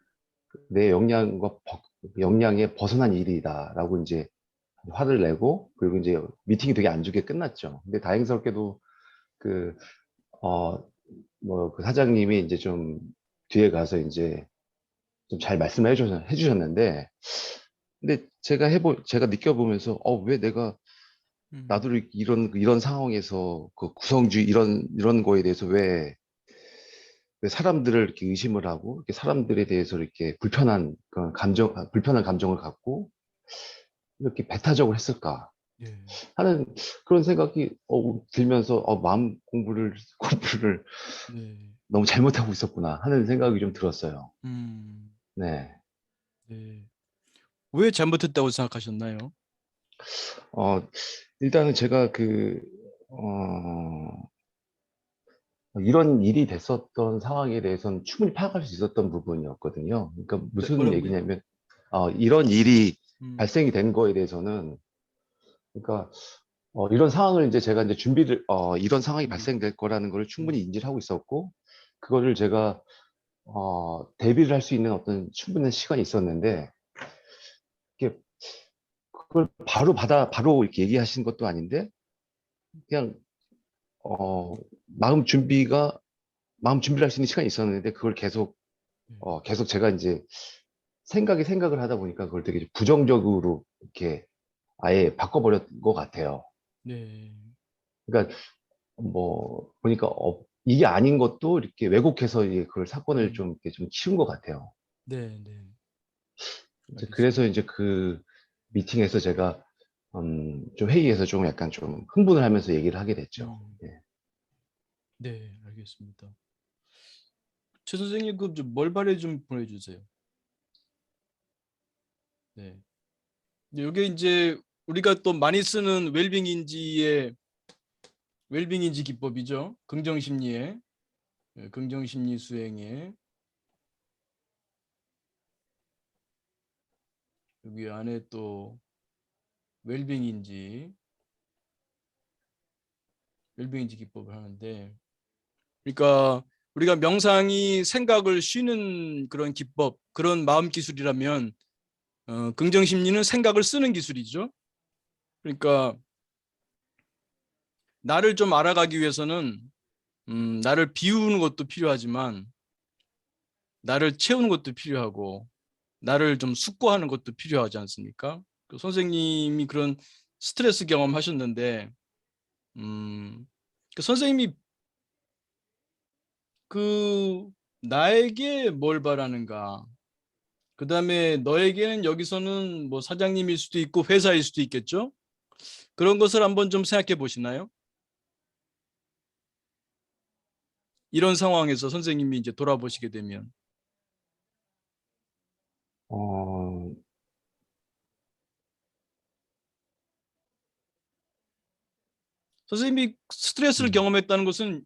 내 역량에 벗어난 일이다라고 이제 화를 내고, 그리고 이제 미팅이 되게 안 좋게 끝났죠. 근데 다행스럽게도 그, 그 사장님이 이제 좀 뒤에 가서 이제 좀 잘 말씀을 해주셨는데, 근데 제가 느껴보면서, 왜 음. 나도 이런 상황에서 그 구성주의 이런 거에 대해서 왜 사람들을 이렇게 의심을 하고, 이렇게 사람들에 대해서 이렇게 불편한 감정을 갖고, 이렇게 배타적으로 했을까 예. 하는 그런 생각이 들면서, 마음 공부를 네. 너무 잘못하고 있었구나 하는 생각이 좀 들었어요. 음. 네. 네. 왜 잘못했다고 생각하셨나요? 어, 일단은 제가 이런 일이 됐었던 상황에 대해서는 충분히 파악할 수 있었던 부분이었거든요. 그러니까 네, 무슨 뭐라고요? 얘기냐면, 이런 일이 음, 발생이 된 거에 대해서는, 그러니까, 이런 상황을 이제 제가 이제 이런 상황이 음, 발생될 거라는 걸 충분히 음, 인지를 하고 있었고, 그거를 제가, 대비를 할 수 있는 어떤 충분한 시간이 있었는데, 이게 그걸 바로 이렇게 얘기하신 것도 아닌데, 그냥, 어, 마음 준비를 할 수 있는 시간이 있었는데, 그걸 계속 제가 이제 생각을 하다 보니까 그걸 되게 좀 부정적으로 이렇게 아예 바꿔버렸던 것 같아요. 네, 그러니까 보니까 이게 아닌 것도 이렇게 왜곡해서 이제 그걸 사건을 음, 좀 이렇게 좀 치운 것 같아요. 네, 네, 이제 그래서 알겠습니다. 이제 그 미팅에서 제가 좀 회의에서 좀 약간 좀 흥분을 하면서 얘기를 하게 됐죠. 음, 예. 네, 알겠습니다. 최 선생님 그 멀발에 좀 보내주세요. 네. 이게 이제 우리가 또 많이 쓰는 웰빙인지 기법이죠. 긍정심리의 긍정심리 수행의 여기 안에 또 웰빙인지 웰빙인지 기법을 하는데, 그러니까 우리가 명상이 생각을 쉬는 그런 기법, 그런 마음 기술이라면 긍정심리는 생각을 쓰는 기술이죠. 그러니까 나를 좀 알아가기 위해서는 나를 비우는 것도 필요하지만 나를 채우는 것도 필요하고 나를 좀 숙고하는 것도 필요하지 않습니까? 그 선생님이 그런 스트레스 경험하셨는데 그 선생님이 그 나에게 뭘 바라는가? 그다음에 너에게는 여기서는 뭐 사장님일 수도 있고 회사일 수도 있겠죠? 그런 것을 한번 좀 생각해 보시나요? 이런 상황에서 선생님이 이제 돌아보시게 되면 어, 선생님이 스트레스를 음. 경험했다는 것은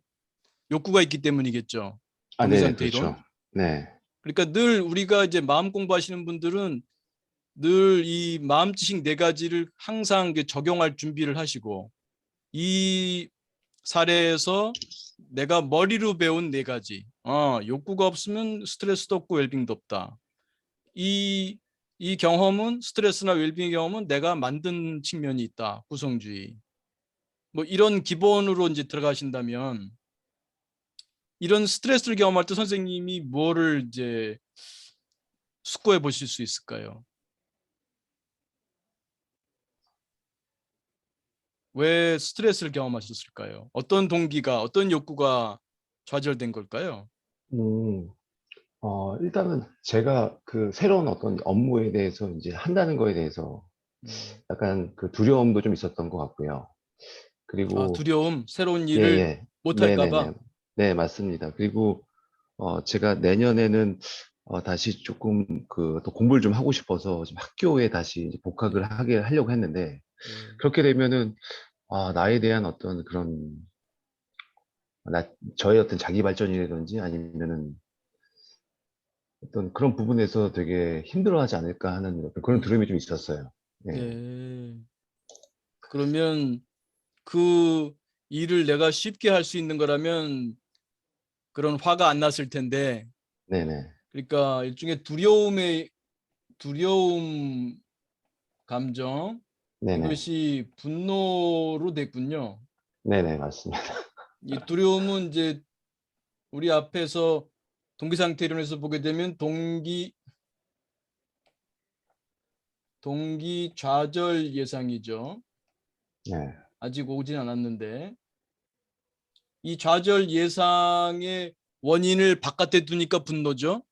욕구가 있기 때문이겠죠. 네네, 동기상태 이론. 그렇죠. 네, 그러니까 늘 우리가 이제 마음 공부하시는 분들은 늘 이 마음지식 네 가지를 항상 이제 적용할 준비를 하시고 이 사례에서 내가 머리로 배운 네 가지. 욕구가 없으면 스트레스도 없고 웰빙도 없다. 이, 이 경험은 스트레스나 웰빙 경험은 내가 만든 측면이 있다. 구성주의. 뭐 이런 기본으로 이제 들어가신다면 이런 스트레스를 경험할 때 선생님이 뭐를 이제 숙고해 보실 수 있을까요? 왜 스트레스를 경험하셨을까요? 어떤 동기가, 어떤 욕구가 좌절된 걸까요? 음, 일단은 제가 그 새로운 어떤 업무에 대해서 이제 한다는 거에 대해서 음. 약간 그 두려움도 좀 있었던 것 같고요. 그리고 두려움, 새로운 예, 일을 예. 못할까 네네네. 봐. 네, 맞습니다. 그리고 제가 내년에는 다시 조금 또 공부를 좀 하고 싶어서 지금 학교에 다시 이제 복학을 네, 하려고 했는데 네, 그렇게 되면은 나에 대한 어떤 그런 나 저의 어떤 자기 발전이라든지 아니면은 어떤 그런 부분에서 되게 힘들어하지 않을까 하는 어떤 그런 두려움이 좀 음, 있었어요. 네. 네. 그러면 그 일을 내가 쉽게 할 수 있는 거라면 그런 화가 안 났을 텐데, 네네. 그러니까 일종의 두려움 감정, 네네. 이것이 분노로 됐군요. 네네, 맞습니다. 이 두려움은 이제 우리 앞에서 동기 상태 이론에서 보게 되면 동기 좌절 예상이죠. 네. 아직 오진 않았는데 이 좌절 예상의 원인을 바깥에 두니까 분노죠.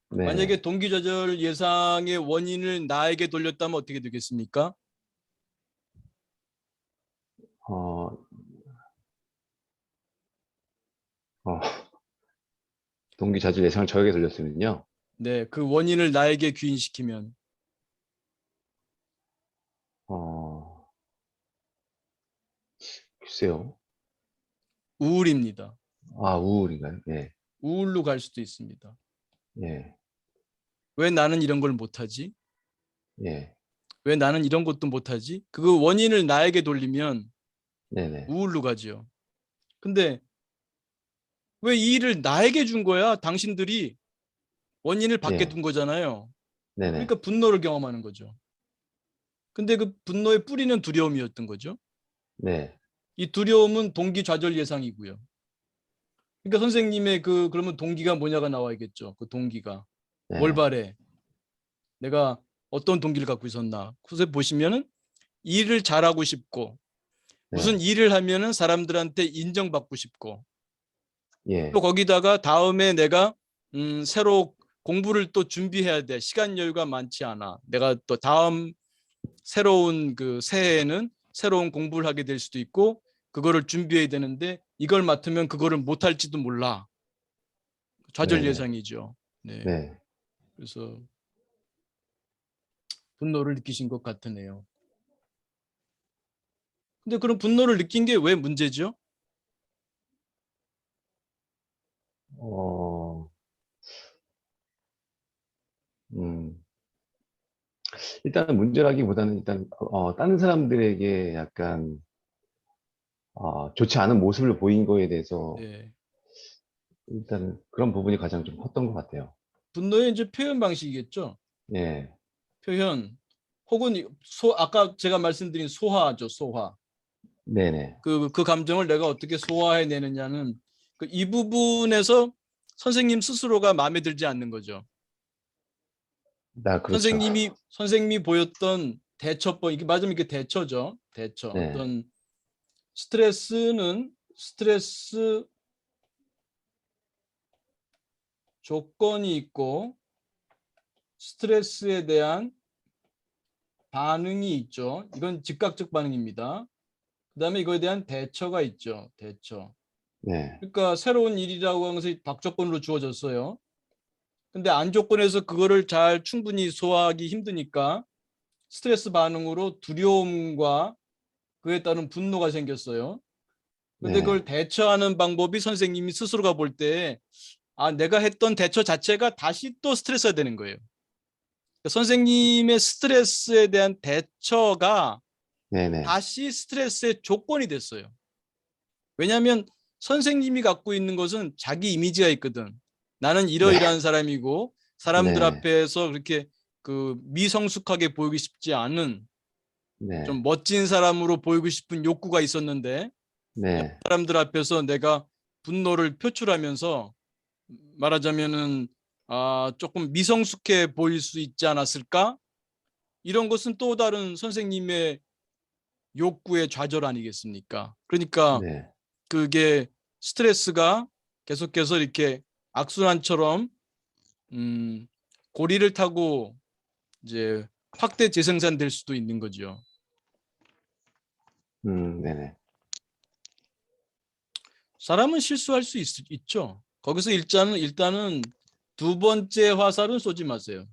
네네. 만약에 동기 좌절 예상의 원인을 나에게 돌렸다면 어떻게 되겠습니까? 어, 어, 동기자질 예상을 저에게 돌렸으면요. 네, 그 원인을 나에게 귀인시키면 글쎄요. 우울입니다. 아, 우울인가요? 예, 우울로 갈 수도 있습니다. 예, 왜 나는 이런 걸 못하지? 예, 왜 나는 이런 것도 못하지? 그 원인을 나에게 돌리면 네네, 우울로 가죠. 근데 왜 이 일을 나에게 준 거야? 당신들이 원인을 밖에 예, 둔 거잖아요. 네네, 그러니까 분노를 경험하는 거죠. 근데 그 분노의 뿌리는 두려움이었던 거죠. 네, 이 두려움은 동기 좌절 예상이고요. 그러니까 선생님의 그러면 동기가 뭐냐가 나와야겠죠. 그 동기가 뭘 네, 바래? 내가 어떤 동기를 갖고 있었나? 그래서 보시면은 일을 잘하고 싶고 무슨 네, 일을 하면은 사람들한테 인정받고 싶고 또 예, 거기다가 다음에 내가 새로 공부를 또 준비해야 돼. 시간 여유가 많지 않아. 내가 또 다음 새로운 그 새해에는 새로운 공부를 하게 될 수도 있고 그거를 준비해야 되는데 이걸 맡으면 그거를 못할지도 몰라. 좌절 네네, 예상이죠. 네. 네. 그래서 분노를 느끼신 것 같으네요. 근데 그런 분노를 느낀 게 왜 문제죠? 어, 음, 일단은 문제라기보다는 일단, 다른 사람들에게 약간, 좋지 않은 모습을 보인 거에 대해서 네. 일단 그런 부분이 가장 좀 컸던 것 같아요. 분노의 이제 표현 방식이겠죠. 예, 표현 혹은 아까 제가 말씀드린 소화죠, 소화. 네네. 그 감정을 내가 어떻게 소화해내느냐는 이 부분에서 선생님 스스로가 마음에 들지 않는 거죠. 그렇죠. 선생님이 보였던 대처법 이게 맞으면 이게 대처죠. 대처. 네, 어떤 스트레스 조건이 있고 스트레스에 대한 반응이 있죠. 이건 즉각적 반응입니다. 그다음에 이거에 대한 대처가 있죠. 대처. 네, 그러니까 새로운 일이라고 하는 것이 박조건으로 주어졌어요. 근데 안 조건에서 그거를 잘 충분히 소화하기 힘드니까 스트레스 반응으로 두려움과 그에 따른 분노가 생겼어요. 근데 네, 그걸 대처하는 방법이 선생님이 스스로가 볼 때, 내가 했던 대처 자체가 다시 또 스트레스가 되는 거예요. 그러니까 선생님의 스트레스에 대한 대처가 네네. 다시 스트레스의 조건이 됐어요. 왜냐하면 선생님이 갖고 있는 것은 자기 이미지가 있거든. 나는 네, 이러이러한 사람이고 사람들 네, 앞에서 그렇게 미성숙하게 보이고 싶지 않은 네, 좀 멋진 사람으로 보이고 싶은 욕구가 있었는데 네, 사람들 앞에서 내가 분노를 표출하면서 말하자면은 조금 미성숙해 보일 수 있지 않았을까? 이런 것은 또 다른 선생님의 욕구의 좌절 아니겠습니까? 그러니까 네. 그게 스트레스가 계속해서 이렇게 악순환처럼 음, 고리를 타고 이제 확대 재생산될 수도 있는 거죠. 네네. 사람은 실수할 수 있죠. 거기서 일단은 두 번째 화살은 쏘지 마세요.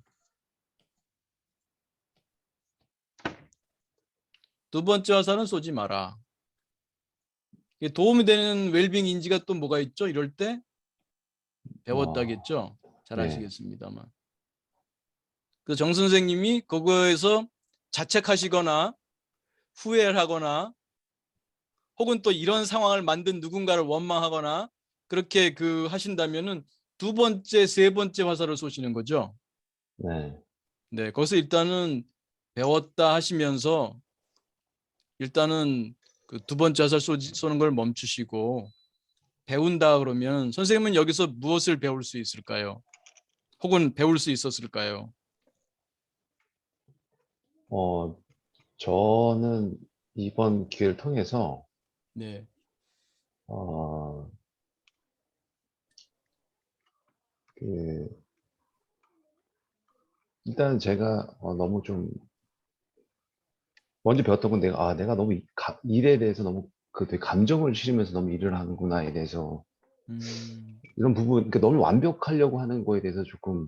두 번째 화살은 쏘지 마라. 이게 도움이 되는 웰빙 인지가 또 뭐가 있죠? 이럴 때 어, 배웠다겠죠? 잘 네, 아시겠습니다만. 그 정 선생님이 그거에서 자책하시거나 후회를 하거나 혹은 또 이런 상황을 만든 누군가를 원망하거나 그렇게 하신다면은 두 번째, 세 번째 화살을 쏘시는 거죠. 네. 네, 거기서 일단은 배웠다 하시면서 일단은 그 두 번째 화살 쏘는 걸 멈추시고 배운다 그러면 선생님은 여기서 무엇을 배울 수 있을까요? 혹은 배울 수 있었을까요? 어, 저는 이번 기회를 통해서, 네, 어, 그, 일단 제가 너무 좀, 먼저 배웠던 건 내가 너무 일에 대해서 너무 되게 감정을 실으면서 너무 일을 하는구나에 대해서, 음, 이런 부분, 그러니까 너무 완벽하려고 하는 거에 대해서 조금,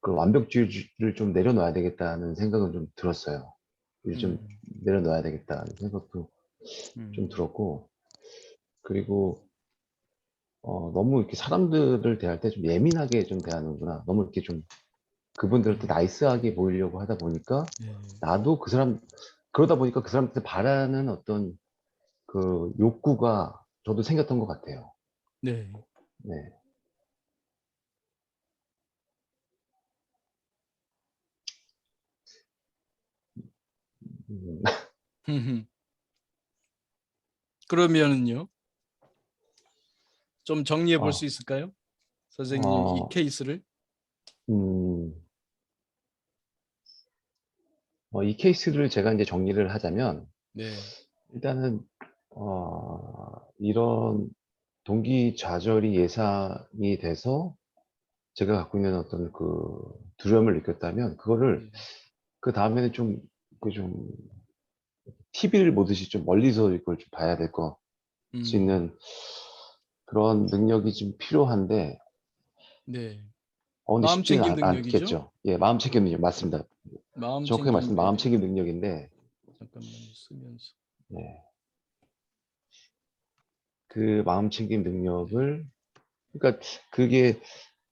그 완벽주의를 좀 내려놔야 되겠다는 생각은 좀 들었어요. 이제 좀 음, 내려놔야 되겠다는 생각도 좀 음, 들었고, 그리고 너무 이렇게 사람들을 대할 때 좀 예민하게 좀 대하는구나. 너무 이렇게 좀 그분들한테 나이스하게 보이려고 하다 보니까 네. 나도 그러다 보니까 그 사람한테 바라는 어떤 그 욕구가 저도 생겼던 것 같아요. 네. 네. 음, 그러면은요, 좀 정리해 볼 수 어, 있을까요? 선생님 이 어, 케이스를. 음, 이 케이스를 제가 이제 정리를 하자면, 네. 일단은, 이런 동기 좌절이 예상이 돼서 제가 갖고 있는 어떤 그 두려움을 느꼈다면, 그거를 네. 그 다음에는 좀 TV를 보듯이 좀 멀리서 이걸 좀 봐야 될 수 음. 있는 그런 능력이 좀 필요한데, 네. 근데 마음 쉽지는 챙김 능력이죠. 않겠죠. 예, 마음 챙김 능력 맞습니다. 마음 정확하게 챙김 말씀, 마음 능력. 챙김 능력인데, 잠깐만요. 쓰면서. 네, 그 마음 챙김 네. 능력을, 그러니까 그게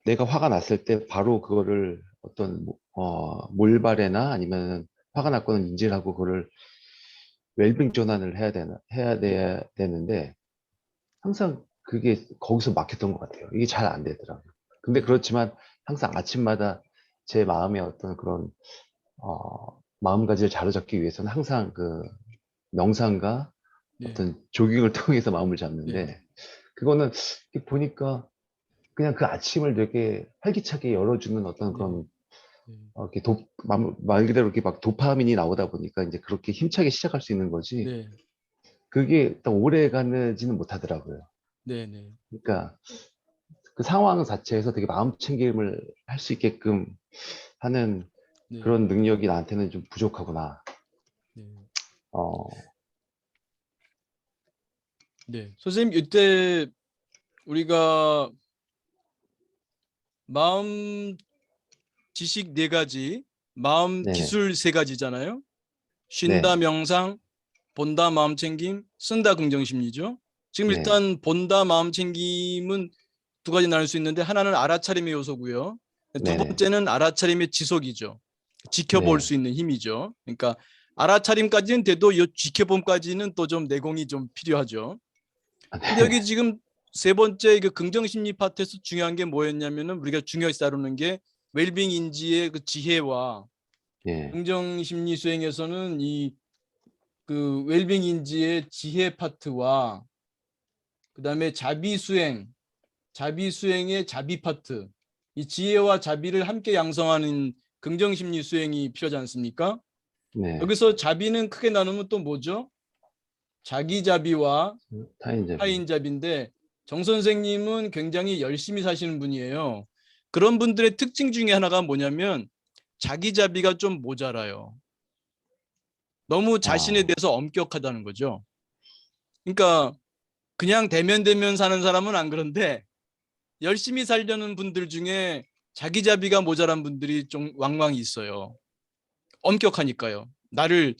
내가 화가 났을 때 바로 그거를 어떤 몰발에나 아니면 화가 났거나 인지를 하고 그거를 웰빙 전환을 해야 되는데 항상 그게 거기서 막혔던 것 같아요. 이게 잘 안 되더라고요. 근데 네. 그렇지만 항상 아침마다 제 마음의 어떤 그런 마음가짐을 자로잡기 위해서는 항상 그 명상과 네. 어떤 조깅을 통해서 마음을 네. 잡는데 그거는 이렇게 보니까 그냥 그 아침을 되게 활기차게 열어주는 어떤 네. 그런 네. 이렇게 말 그대로 이렇게 막 도파민이 나오다 보니까 이제 그렇게 힘차게 시작할 수 있는 거지 네. 그게 딱 오래 가지는 못하더라고요. 네. 네. 그러니까 그 상황 자체에서 되게 마음 챙김을 할 수 있게끔 하는 네. 그런 능력이 나한테는 좀 부족하구나. 네. 어, 네. 선생님 이때 우리가 마음 지식 네 가지, 마음 네네. 기술 세 가지잖아요. 쉰다 네. 명상, 본다 마음 챙김, 쓴다 긍정 심리죠. 지금 네. 일단 본다 마음 챙김은 두 가지 나눌 수 있는데 하나는 알아차림의 요소고요. 두 네네. 번째는 알아차림의 지속이죠. 지켜볼 네. 수 있는 힘이죠. 그러니까 알아차림까지는 돼도 이 지켜봄까지는 또 좀 내공이 좀 필요하죠. 아, 근데 여기 네. 지금 세 번째 그 긍정 심리 파트에서 중요한 게 뭐였냐면은 우리가 중요하게 다루는 게 웰빙 인지의 그 지혜와 예. 긍정 심리 수행에서는 이 그 웰빙 인지의 지혜 파트와 그다음에 자비 수행의 자비 파트, 이 지혜와 자비를 함께 양성하는 긍정 심리 수행이 필요하지 않습니까? 네. 여기서 자비는 크게 나누면 또 뭐죠? 자기 자비와 타인자비. 타인 자비인데 정 선생님은 굉장히 열심히 사시는 분이에요. 그런 분들의 특징 중에 하나가 뭐냐면 자기 자비가 좀 모자라요. 너무 자신에 아, 대해서 엄격하다는 거죠. 그러니까 그냥 대면 사는 사람은 안 그런데 열심히 살려는 분들 중에 자기 자비가 모자란 분들이 좀 왕왕 있어요. 엄격하니까요. 나를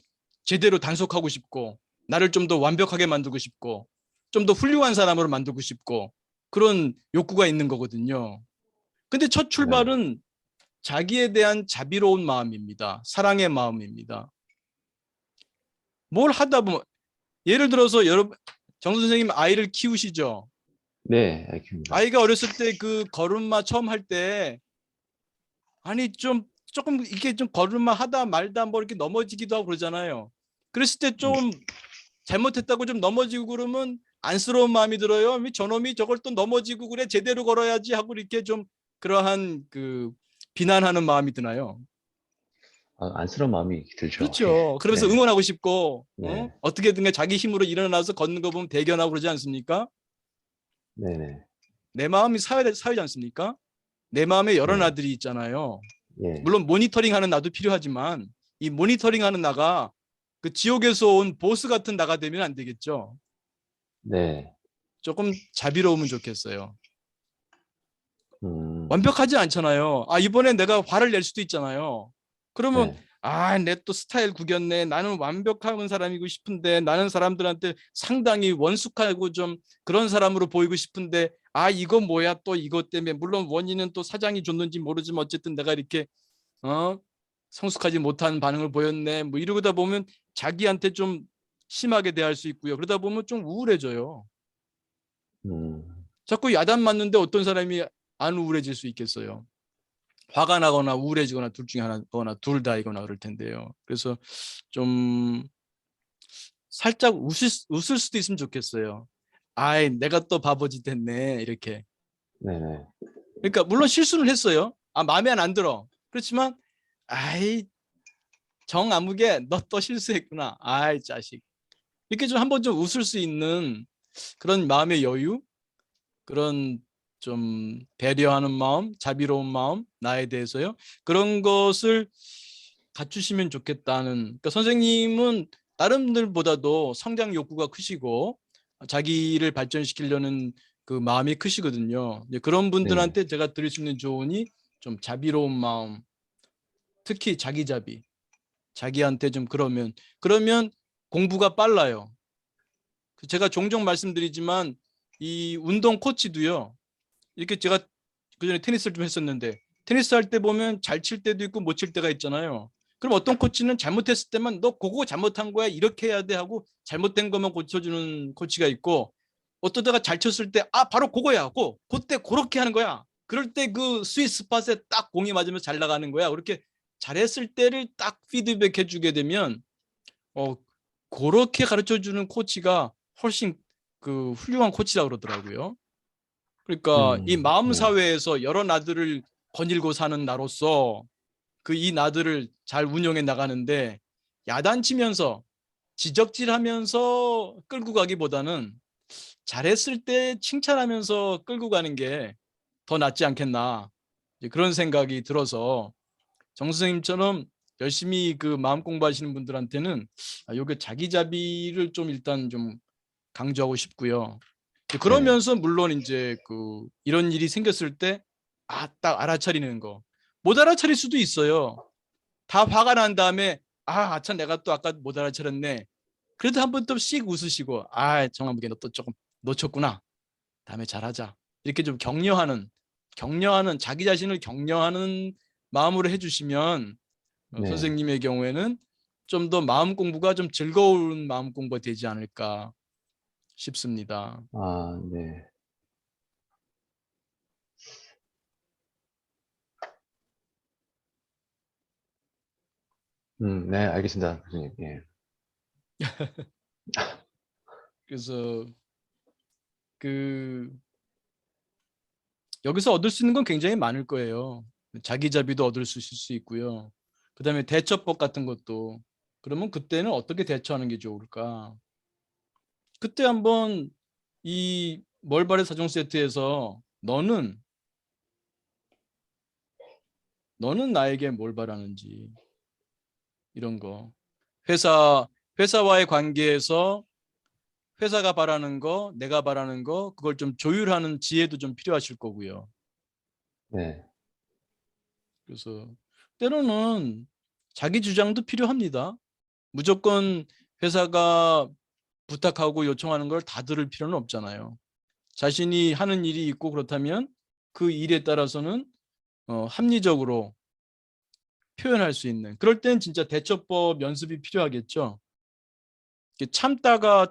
제대로 단속하고 싶고, 나를 좀 더 완벽하게 만들고 싶고, 좀 더 훌륭한 사람으로 만들고 싶고, 그런 욕구가 있는 거거든요. 근데 첫 네. 출발은 자기에 대한 자비로운 마음입니다. 사랑의 마음입니다. 뭘 하다 보면, 예를 들어서 여러분, 정 선생님 아이를 키우시죠? 네. 알겠습니다. 아이가 어렸을 때 그 걸음마 처음 할 때, 아니 좀 조금 이렇게 좀 걸음마 하다 말다 뭐 이렇게 넘어지기도 하고 그러잖아요. 그랬을 때 좀 잘못했다고 좀 넘어지고 그러면 안쓰러운 마음이 들어요. 저놈이 저걸 또 넘어지고 그래 제대로 걸어야지 하고 이렇게 좀 그러한 그 비난하는 마음이 드나요. 안쓰러운 마음이 들죠. 예. 그렇죠. 그러면서 네. 응원하고 싶고 네. 어떻게든 자기 힘으로 일어나서 걷는 거 보면 대견하고 그러지 않습니까? 네네. 내 마음이 사회지 않습니까? 내 마음에 여러 네. 나들이 있잖아요. 예. 물론 모니터링하는 나도 필요하지만 이 모니터링하는 나가 그 지옥에서 온 보스 같은 나가 되면 안 되겠죠. 네. 조금 자비로우면 좋겠어요. 음, 완벽하지 않잖아요. 아, 이번에 내가 화를 낼 수도 있잖아요. 그러면 네. 내 또 스타일 구겼네. 나는 완벽한 사람이고 싶은데 나는 사람들한테 상당히 원숙하고 좀 그런 사람으로 보이고 싶은데 이거 뭐야 또 이것 때문에 물론 원인은 또 사장이 줬는지 모르지만 어쨌든 내가 이렇게 성숙하지 못한 반응을 보였네. 뭐 이러다 보면 자기한테 좀 심하게 대할 수 있고요. 그러다 보면 좀 우울해져요. 자꾸 야단 맞는데 어떤 사람이 안 우울해질 수 있겠어요. 화가 나거나 우울해지거나 둘 중에 하나거나 둘 다이거나 그럴 텐데요. 그래서 좀 살짝 웃을 수도 있으면 좋겠어요. 내가 또 바보짓 했네 이렇게. 네네. 그러니까 물론 실수를 했어요. 마음에 안 들어. 그렇지만 정 아무개 너 또 실수했구나. 자식. 이렇게 좀 한번 좀 웃을 수 있는 그런 마음의 여유, 그런 좀 배려하는 마음, 자비로운 마음, 나에 대해서요. 그런 것을 갖추시면 좋겠다는. 그러니까 선생님은 다른들보다도 성장 욕구가 크시고 자기를 발전시키려는 그 마음이 크시거든요. 그런 분들한테 제가 드릴 수 있는 조언이 좀 자비로운 마음, 특히 자기자비. 자기한테 좀 그러면 공부가 빨라요. 제가 종종 말씀드리지만 이 운동 코치도요. 이렇게 제가 그전에 테니스를 좀 했었는데 테니스 할 때 보면 잘 칠 때도 있고 못 칠 때가 있잖아요. 그럼 어떤 코치는 잘못했을 때만 너 그거 잘못한 거야 이렇게 해야 돼 하고 잘못된 것만 고쳐주는 코치가 있고 어떠다가 잘 쳤을 때 바로 그거야 그때 그렇게 하는 거야. 그럴 때 그 스윗 스팟에 딱 공이 맞으면서 잘 나가는 거야. 그렇게 잘했을 때를 딱 피드백 해주게 되면 그렇게 가르쳐주는 코치가 훨씬 그 훌륭한 코치라고 그러더라고요. 그러니까 이 마음 사회에서 여러 나들을 거닐고 사는 나로서 이 나들을 잘 운영해 나가는데 야단치면서 지적질하면서 끌고 가기보다는 잘했을 때 칭찬하면서 끌고 가는 게 더 낫지 않겠나 그런 생각이 들어서 정 선생님처럼 열심히 그 마음 공부하시는 분들한테는 요게 자기자비를 좀 일단 좀 강조하고 싶고요. 그러면서 물론 이제 이런 일이 생겼을 때 딱 알아차리는 거. 못 알아차릴 수도 있어요. 다 화가 난 다음에 참 내가 또 아까 못 알아차렸네. 그래도 한 번 또 씩 웃으시고 정한무게 너 또 조금 놓쳤구나. 다음에 잘하자. 이렇게 좀 격려하는 자기 자신을 격려하는 마음으로 해주시면 선생님의 경우에는 좀 더 마음 공부가 좀 즐거운 마음 공부가 되지 않을까 싶습니다. 네. 네, 알겠습니다, 교수님. 예. 그래서 여기서 얻을 수 있는 건 굉장히 많을 거예요. 자기자비도 얻을 수 있고요. 그다음에 대처법 같은 것도 그러면 그때는 어떻게 대처하는 게 좋을까? 그때 한번 이 멀바레 4종 세트에서 너는 나에게 뭘 바라는지 이런 거. 회사와의 관계에서 회사가 바라는 거, 내가 바라는 거 그걸 좀 조율하는 지혜도 좀 필요하실 거고요. 네. 그래서 때로는 자기 주장도 필요합니다. 무조건 회사가 부탁하고 요청하는 걸 다 들을 필요는 없잖아요. 자신이 하는 일이 있고 그렇다면 그 일에 따라서는 합리적으로 표현할 수 있는 그럴 땐 진짜 대처법 연습이 필요하겠죠. 참다가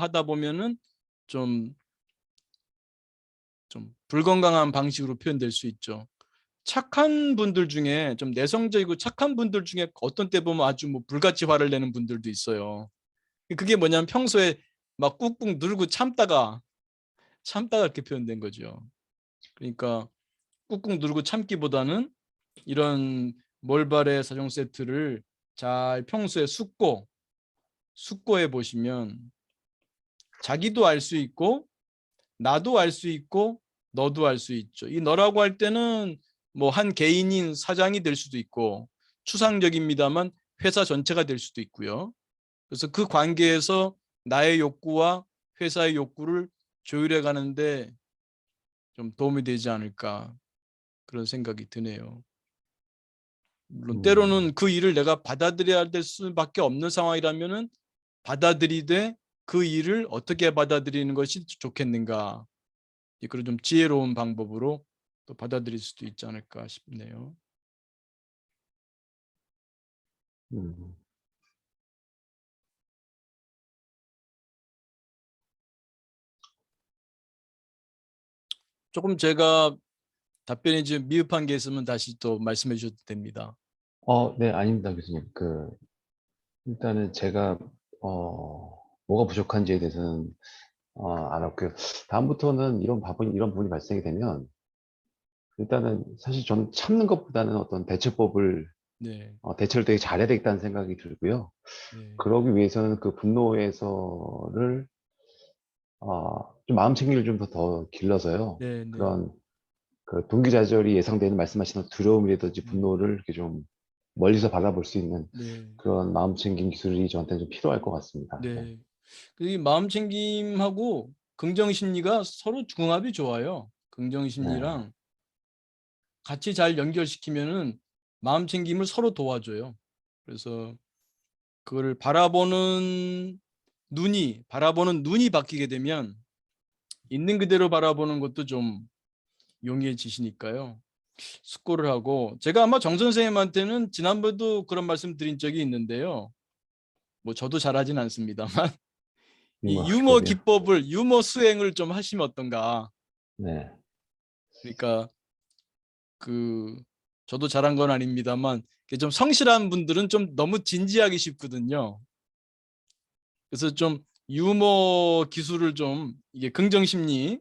하다 보면은 좀 불건강한 방식으로 표현될 수 있죠. 착한 분들 중에 좀 내성적이고 착한 분들 중에 어떤 때 보면 아주 뭐 불같이 화를 내는 분들도 있어요. 그게 뭐냐면 평소에 막 꾹꾹 누르고 참다가 이렇게 표현된 거죠. 그러니까 꾹꾹 누르고 참기보다는 이런 몰발의 4종 세트를 잘 평소에 숙고해 보시면 자기도 알 수 있고 나도 알 수 있고 너도 알 수 있죠. 이 너라고 할 때는 뭐 한 개인인 사장이 될 수도 있고 추상적입니다만 회사 전체가 될 수도 있고요. 그래서 그 관계에서 나의 욕구와 회사의 욕구를 조율해 가는데 좀 도움이 되지 않을까 그런 생각이 드네요. 물론 때로는 그 일을 내가 받아들여야 될 수밖에 없는 상황이라면은 받아들이되 그 일을 어떻게 받아들이는 것이 좋겠는가. 그런 좀 지혜로운 방법으로 또 받아들일 수도 있지 않을까 싶네요. 음. 조금 제가 답변이 좀 미흡한 게 있으면 다시 또 말씀해 주셔도 됩니다. 네, 아닙니다, 교수님. 일단은 제가, 뭐가 부족한지에 대해서는, 알았고요. 다음부터는 이런 부분이 발생이 되면, 일단은 사실 저는 참는 것보다는 어떤 대처법을, 네, 대처를 되게 잘해야 되겠다는 생각이 들고요. 네, 그러기 위해서는 그 좀 마음 챙기를 좀 더 길러서요. 네, 네, 그런 그 동기자절이 예상되는 말씀하시는 두려움이라든지 네, 분노를 이렇게 좀 멀리서 바라볼 수 있는 네, 그런 마음 챙김 기술이 저한테는 좀 필요할 것 같습니다. 네. 네. 이 마음 챙김하고 긍정 심리가 서로 궁합이 좋아요. 긍정 네. 심리랑 같이 잘 연결시키면은 마음 챙김을 서로 도와줘요. 그래서 그거를 바라보는 눈이 바뀌게 되면 있는 그대로 바라보는 것도 좀 용이해지시니까요. 숙고를 하고 제가 아마 정 선생님한테는 지난번에도 그런 말씀 드린 적이 있는데요. 뭐 저도 잘하진 않습니다만 이 유머 기법이요. 기법을 유머 수행을 좀 하시면 어떤가. 네. 그러니까 그 저도 잘한 건 아닙니다만 좀 성실한 분들은 좀 너무 진지하기 쉽거든요. 그래서 좀 유머 기술을 좀 이게 긍정 심리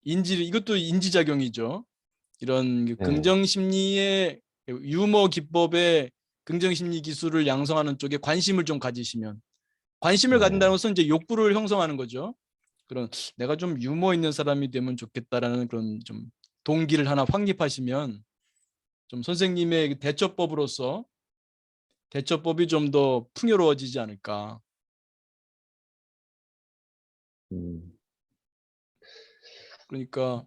이것도 인지작용이죠. 이런 네. 긍정 심리의 유머 기법의 긍정 심리 기술을 양성하는 쪽에 관심을 좀 가지시면 관심을 네. 가진다는 것은 이제 욕구를 형성하는 거죠. 그런 내가 좀 유머 있는 사람이 되면 좋겠다라는 그런 좀 동기를 하나 확립하시면 좀 선생님의 대처법으로서 대처법이 좀 더 풍요로워지지 않을까. 음, 그러니까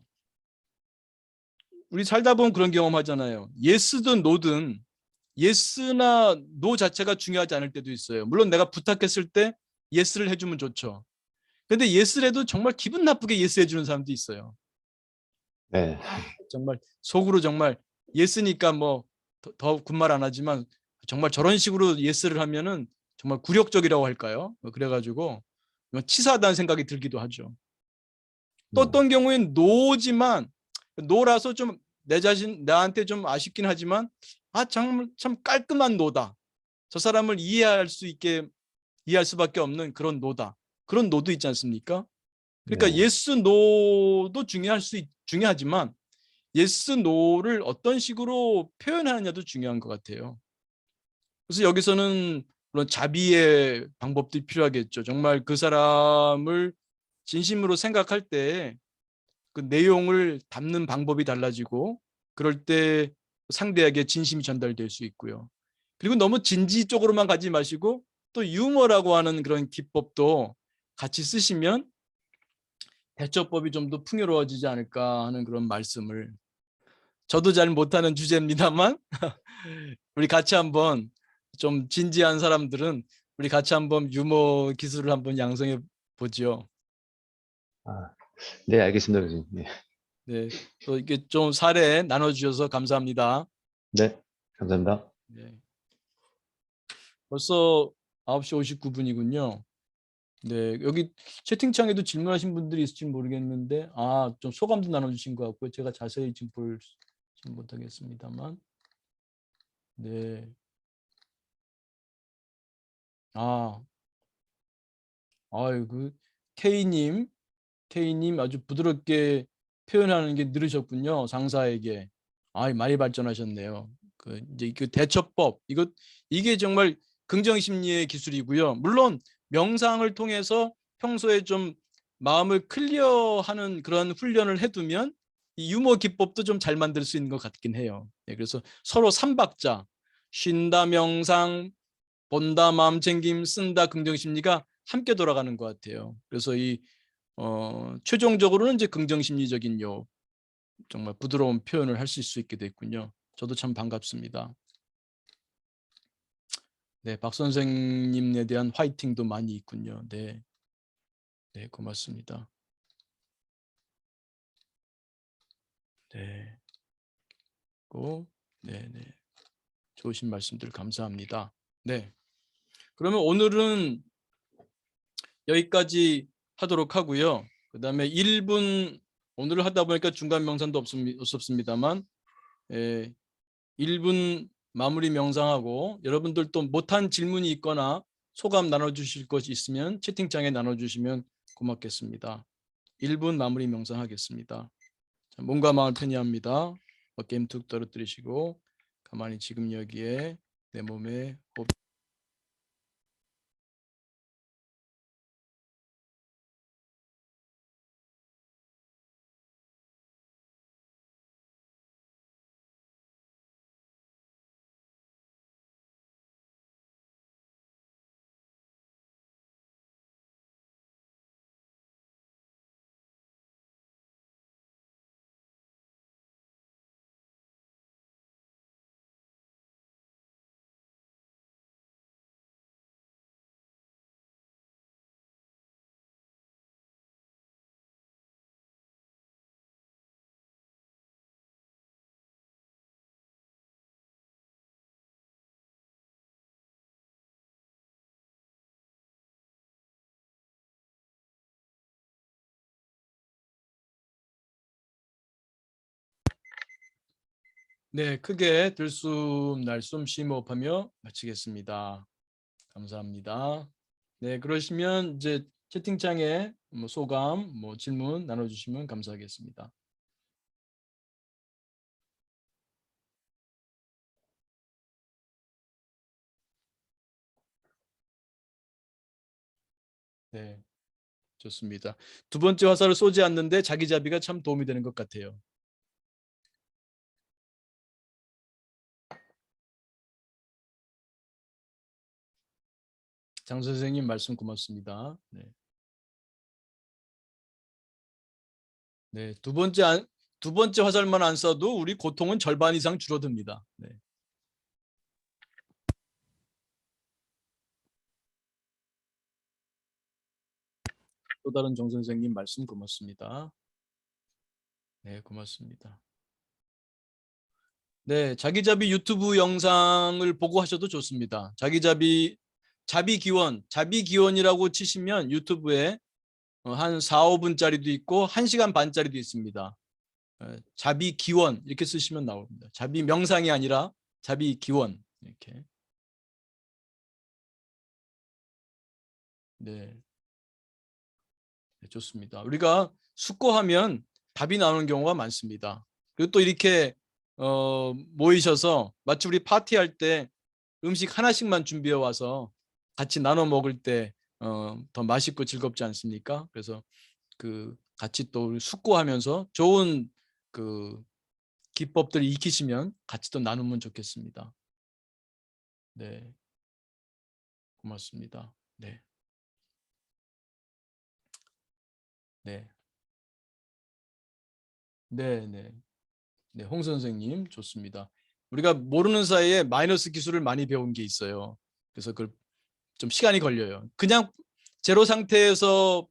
우리 살다 보면 그런 경험 하잖아요. 예스든 노든 예스나 노 자체가 중요하지 않을 때도 있어요. 물론 내가 부탁했을 때 예스를 해주면 좋죠. 근데 예스를 해도 정말 기분 나쁘게 예스 해주는 사람도 있어요. 네. 정말 속으로 정말 예스니까 뭐 더 군말 안 하지만 정말 저런 식으로 예스를 하면은 정말 굴욕적이라고 할까요? 그래가지고 치사하다는 생각이 들기도 하죠. 또 음, 어떤 경우엔 노지만 노라서 좀 내 자신 나한테 좀 아쉽긴 하지만 정말 참 깔끔한 노다. 저 사람을 이해할 수밖에 없는 그런 노다. 그런 노도 있지 않습니까? 그러니까 네. 예스 노도 중요하지만 예스 노를 어떤 식으로 표현하느냐도 중요한 것 같아요. 그래서 여기서는 물론 자비의 방법도 필요하겠죠. 정말 그 사람을 진심으로 생각할 때 그 내용을 담는 방법이 달라지고 그럴 때 상대에게 진심이 전달될 수 있고요. 그리고 너무 진지 쪽으로만 가지 마시고 또 유머라고 하는 그런 기법도 같이 쓰시면 대처법이 좀 더 풍요로워지지 않을까 하는 그런 말씀을 저도 잘 못하는 주제입니다만 우리 같이 한번 좀 진지한 사람들은 우리 같이 한번 유머 기술을 한번 양성해 보죠. 아, 네, 알겠습니다, 교수님. 네. 네, 또 이게 좀 사례 나눠주셔서 감사합니다. 네. 감사합니다. 네, 벌써 9시 59분이군요. 네, 여기 채팅창에도 질문하신 분들이 있을지 모르겠는데, 좀 소감도 나눠주신 것 같고요. 제가 자세히 지금 보지 못하겠습니다만, 네, 아, 아유, K님 아주 부드럽게 표현하는 게 늘으셨군요. 상사에게. 많이 발전하셨네요. 이제 그 대처법 이게 정말 긍정 심리의 기술이고요. 물론 명상을 통해서 평소에 좀 마음을 클리어하는 그런 훈련을 해두면 이 유머 기법도 좀 잘 만들 수 있는 것 같긴 해요. 네, 그래서 서로 삼박자, 쉰다 명상, 본다 마음 챙김, 쓴다 긍정 심리가 함께 돌아가는 것 같아요. 그래서 최종적으로는 이제 긍정 심리적인 정말 부드러운 표현을 하실 수 있게 됐군요. 저도 참 반갑습니다. 네, 박 선생님에 대한 화이팅도 많이 있군요. 네, 네, 고맙습니다. 네, 네, 네, 좋으신 말씀들 감사합니다. 네, 그러면 오늘은 여기까지 하도록 하고요. 그 다음에 1분 오늘 하다 보니까 중간 명상도 없었습니다만 1분 마무리 명상하고 여러분들 또 못한 질문이 있거나 소감 나눠주실 것이 있으면 채팅창에 나눠주시면 고맙겠습니다. 1분 마무리 명상하겠습니다. 자, 몸과 마음을 편히합니다. 어깨 힘 툭 떨어뜨리시고 가만히 지금 여기에 내 몸에 호흡. 네, 크게 들숨 날숨 심호흡하며 마치겠습니다. 감사합니다. 네, 그러시면 이제 채팅창에 뭐 소감, 뭐 질문 나눠주시면 감사하겠습니다. 네, 좋습니다. 두 번째 화살을 쏘지 않는데 자기자비가 참 도움이 되는 것 같아요. 장 선생님 말씀 고맙습니다. 네, 네, 두 번째 화살만 안 쏴도 우리 고통은 절반 이상 줄어듭니다. 네. 또 다른 정 선생님 말씀 고맙습니다. 네, 고맙습니다. 네, 자기자비 유튜브 영상을 보고 하셔도 좋습니다. 자비기원이라고 치시면 유튜브에 한 4, 5분짜리도 있고 1시간 반짜리도 있습니다. 자비기원 이렇게 쓰시면 나옵니다. 자비 명상이 아니라 자비기원 이렇게. 네, 네, 좋습니다. 우리가 숙고하면 답이 나오는 경우가 많습니다. 그리고 또 이렇게 모이셔서 마치 우리 파티할 때 음식 하나씩만 준비해 와서 같이 나눠 먹을 때 더 맛있고 즐겁지 않습니까? 그래서 그 같이 또 숙고하면서 좋은 그 기법들 익히시면 같이 또 나누면 좋겠습니다. 네, 고맙습니다. 네, 네, 네, 네, 네, 홍 선생님 좋습니다. 우리가 모르는 사이에 마이너스 기술을 많이 배운 게 있어요. 그래서 그걸 좀 시간이 걸려요. 그냥 제로 상태에서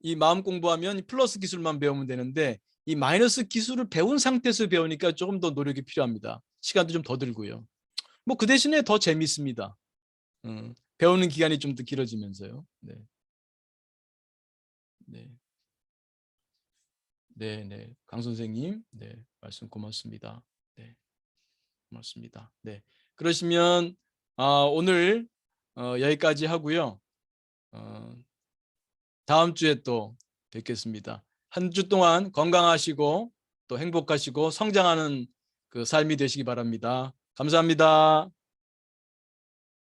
이 마음 공부하면 플러스 기술만 배우면 되는데 이 마이너스 기술을 배운 상태에서 배우니까 조금 더 노력이 필요합니다. 시간도 좀 더 들고요. 뭐 그 대신에 더 재밌습니다. 배우는 기간이 좀 더 길어지면서요. 네, 네, 네, 네. 강 선생님, 네, 말씀 고맙습니다. 네, 고맙습니다. 네, 그러시면 오늘 여기까지 하고요. 다음 주에 또 뵙겠습니다. 한 주 동안 건강하시고 또 행복하시고 성장하는 그 삶이 되시기 바랍니다. 감사합니다.